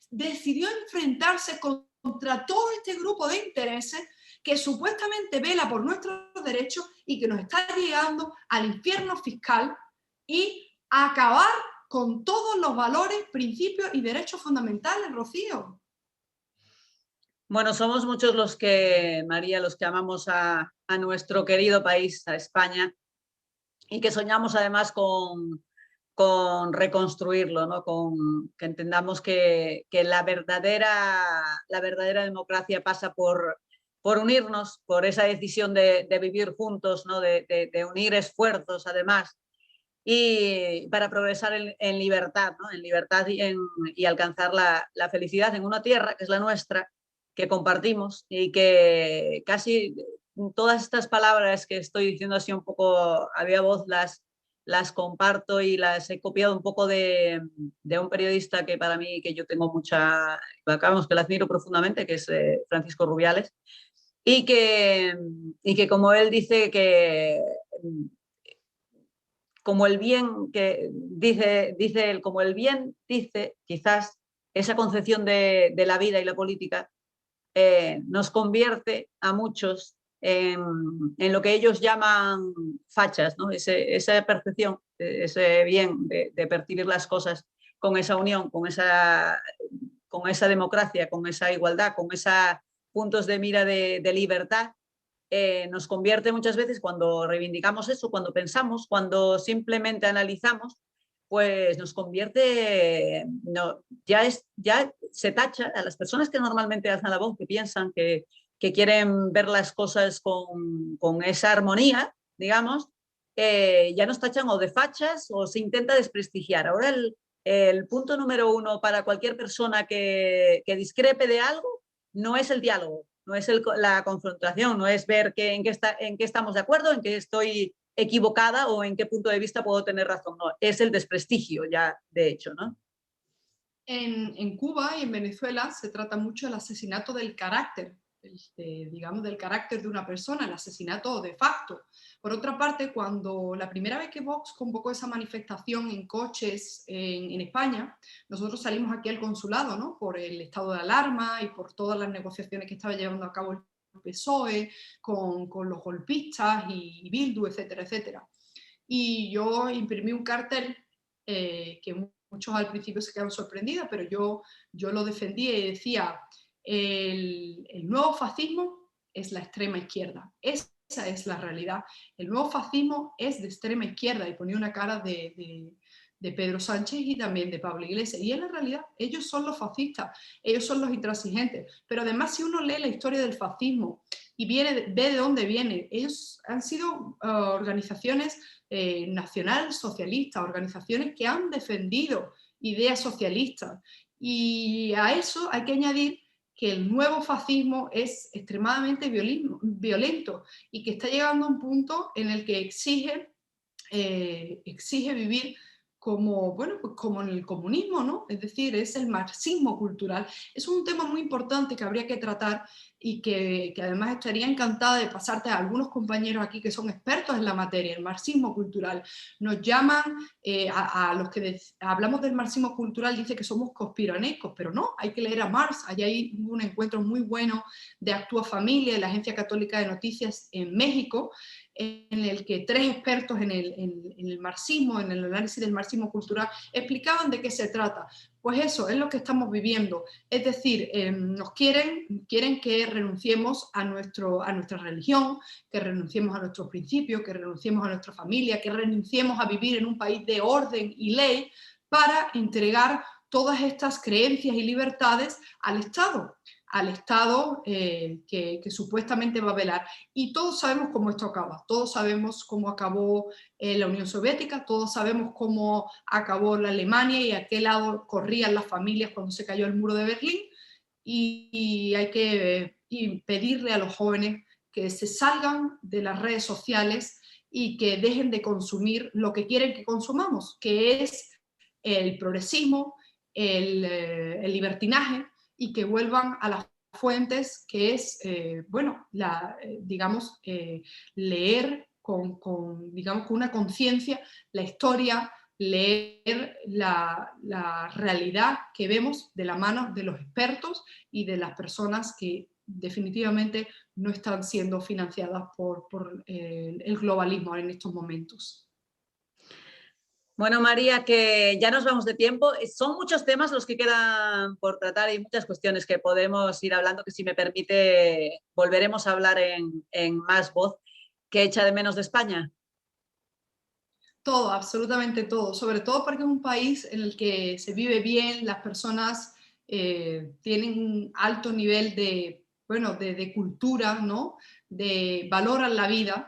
B: Decidió enfrentarse contra todo este grupo de intereses que supuestamente vela por nuestros derechos y que nos está llegando al infierno fiscal y acabar con todos los valores, principios y derechos fundamentales, Rocío.
A: Bueno, somos muchos los que, María, los que amamos a nuestro querido país, a España, y que soñamos además con reconstruirlo, ¿no? Con que entendamos que la verdadera democracia pasa por unirnos, por esa decisión de vivir juntos, ¿no? De unir esfuerzos además, y para progresar en libertad, ¿no? En libertad y alcanzar la felicidad en una tierra que es la nuestra, que compartimos y que casi todas estas palabras que estoy diciendo así un poco a viva voz las comparto y las he copiado un poco de un periodista que para mí, que yo tengo mucha, vamos, que la admiro profundamente, que es Francisco Rubiales, y que como él dice que como el bien que dice él, como el bien dice, quizás esa concepción de la vida y la política nos convierte a muchos en lo que ellos llaman fachas, ¿no? Esa percepción, ese bien de percibir las cosas con esa unión, con esa democracia, con esa igualdad, con esos puntos de mira de libertad, nos convierte muchas veces cuando reivindicamos eso, cuando pensamos, cuando simplemente analizamos, pues nos convierte, no, ya se tacha a las personas que normalmente alzan la voz, que piensan que quieren ver las cosas con esa armonía, digamos, ya nos tachan o de fachas o se intenta desprestigiar. Ahora el punto número uno para cualquier persona que discrepe de algo no es el diálogo, no es la confrontación, no es ver en qué estamos de acuerdo, en qué estoy equivocada o en qué punto de vista puedo tener razón. No, es el desprestigio ya, de hecho, ¿no?
B: En Cuba y en Venezuela se trata mucho el asesinato del carácter, digamos, del carácter de una persona, el asesinato de facto. Por otra parte, cuando la primera vez que Vox convocó esa manifestación en coches en España, nosotros salimos aquí al consulado, ¿no? Por el estado de alarma y por todas las negociaciones que estaba llevando a cabo el PSOE con los golpistas y Bildu, etcétera, etcétera. Y yo imprimí un cartel que muchos al principio se quedaron sorprendidos, pero yo lo defendía y decía, el nuevo fascismo es la extrema izquierda. Esa es la realidad. El nuevo fascismo es de extrema izquierda y ponía una cara de Pedro Sánchez y también de Pablo Iglesias. Y en la realidad ellos son los fascistas, ellos son los intransigentes. Pero además si uno lee la historia del fascismo y ve de dónde viene, ellos han sido organizaciones nacional socialistas, organizaciones que han defendido ideas socialistas. Y a eso hay que añadir que el nuevo fascismo es extremadamente violento y que está llegando a un punto en el que exige vivir como, bueno, pues como en el comunismo, ¿no? Es decir, es el marxismo cultural. Es un tema muy importante que habría que tratar y que además estaría encantada de pasarte a algunos compañeros aquí que son expertos en la materia, el marxismo cultural. Nos llaman, a los que hablamos del marxismo cultural, dice que somos conspiranoicos, pero no, hay que leer a Marx. Allá hay un encuentro muy bueno de Actúa Familia, de la Agencia Católica de Noticias en México, en el que tres expertos en el marxismo, en el análisis del marxismo cultural, explicaban de qué se trata. Pues eso es lo que estamos viviendo. Es decir, nos quieren que renunciemos a nuestra religión, que renunciemos a nuestros principios, que renunciemos a nuestra familia, que renunciemos a vivir en un país de orden y ley para entregar todas estas creencias y libertades al Estado. al Estado que supuestamente va a velar. Y todos sabemos cómo esto acaba, todos sabemos cómo acabó la Unión Soviética, todos sabemos cómo acabó la Alemania y a qué lado corrían las familias cuando se cayó el muro de Berlín, y hay que pedirle a los jóvenes que se salgan de las redes sociales y que dejen de consumir lo que quieren que consumamos, que es el progresismo, el libertinaje, y que vuelvan a las fuentes, que es, bueno, digamos, leer digamos, con una conciencia la historia, leer la realidad que vemos de la mano de los expertos y de las personas que definitivamente no están siendo financiadas por el globalismo en estos momentos.
A: Bueno, María, que ya nos vamos de tiempo. Son muchos temas los que quedan por tratar y muchas cuestiones que podemos ir hablando, que si me permite volveremos a hablar en Más Voz. ¿Qué echa de menos de España?
B: Todo, absolutamente todo, sobre todo porque es un país en el que se vive bien, las personas tienen un alto nivel de, bueno, de cultura, ¿no? Valoran la vida,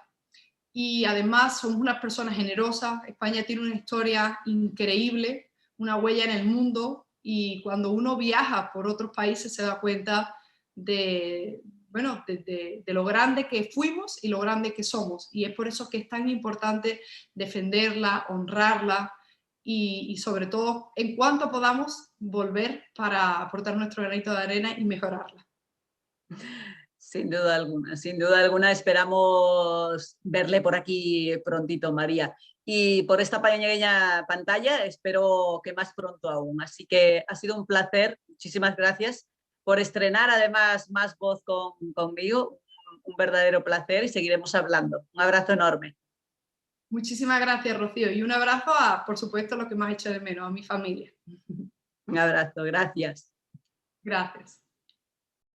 B: y además somos unas personas generosas. España tiene una historia increíble, una huella en el mundo, y cuando uno viaja por otros países se da cuenta de, bueno, de lo grande que fuimos y lo grande que somos, y es por eso que es tan importante defenderla, honrarla, y sobre todo, en cuanto podamos, volver para aportar nuestro granito de arena y mejorarla.
A: Sin duda alguna, sin duda alguna. Esperamos verle por aquí prontito, María. Y por esta pequeña pantalla espero que más pronto aún. Así que ha sido un placer. Muchísimas gracias por estrenar además Más Voz conmigo. Un verdadero placer y seguiremos hablando. Un abrazo enorme.
B: Muchísimas gracias, Rocío, y un abrazo a, por supuesto, lo que más echo de menos, a mi familia.
A: Un abrazo, gracias.
B: Gracias.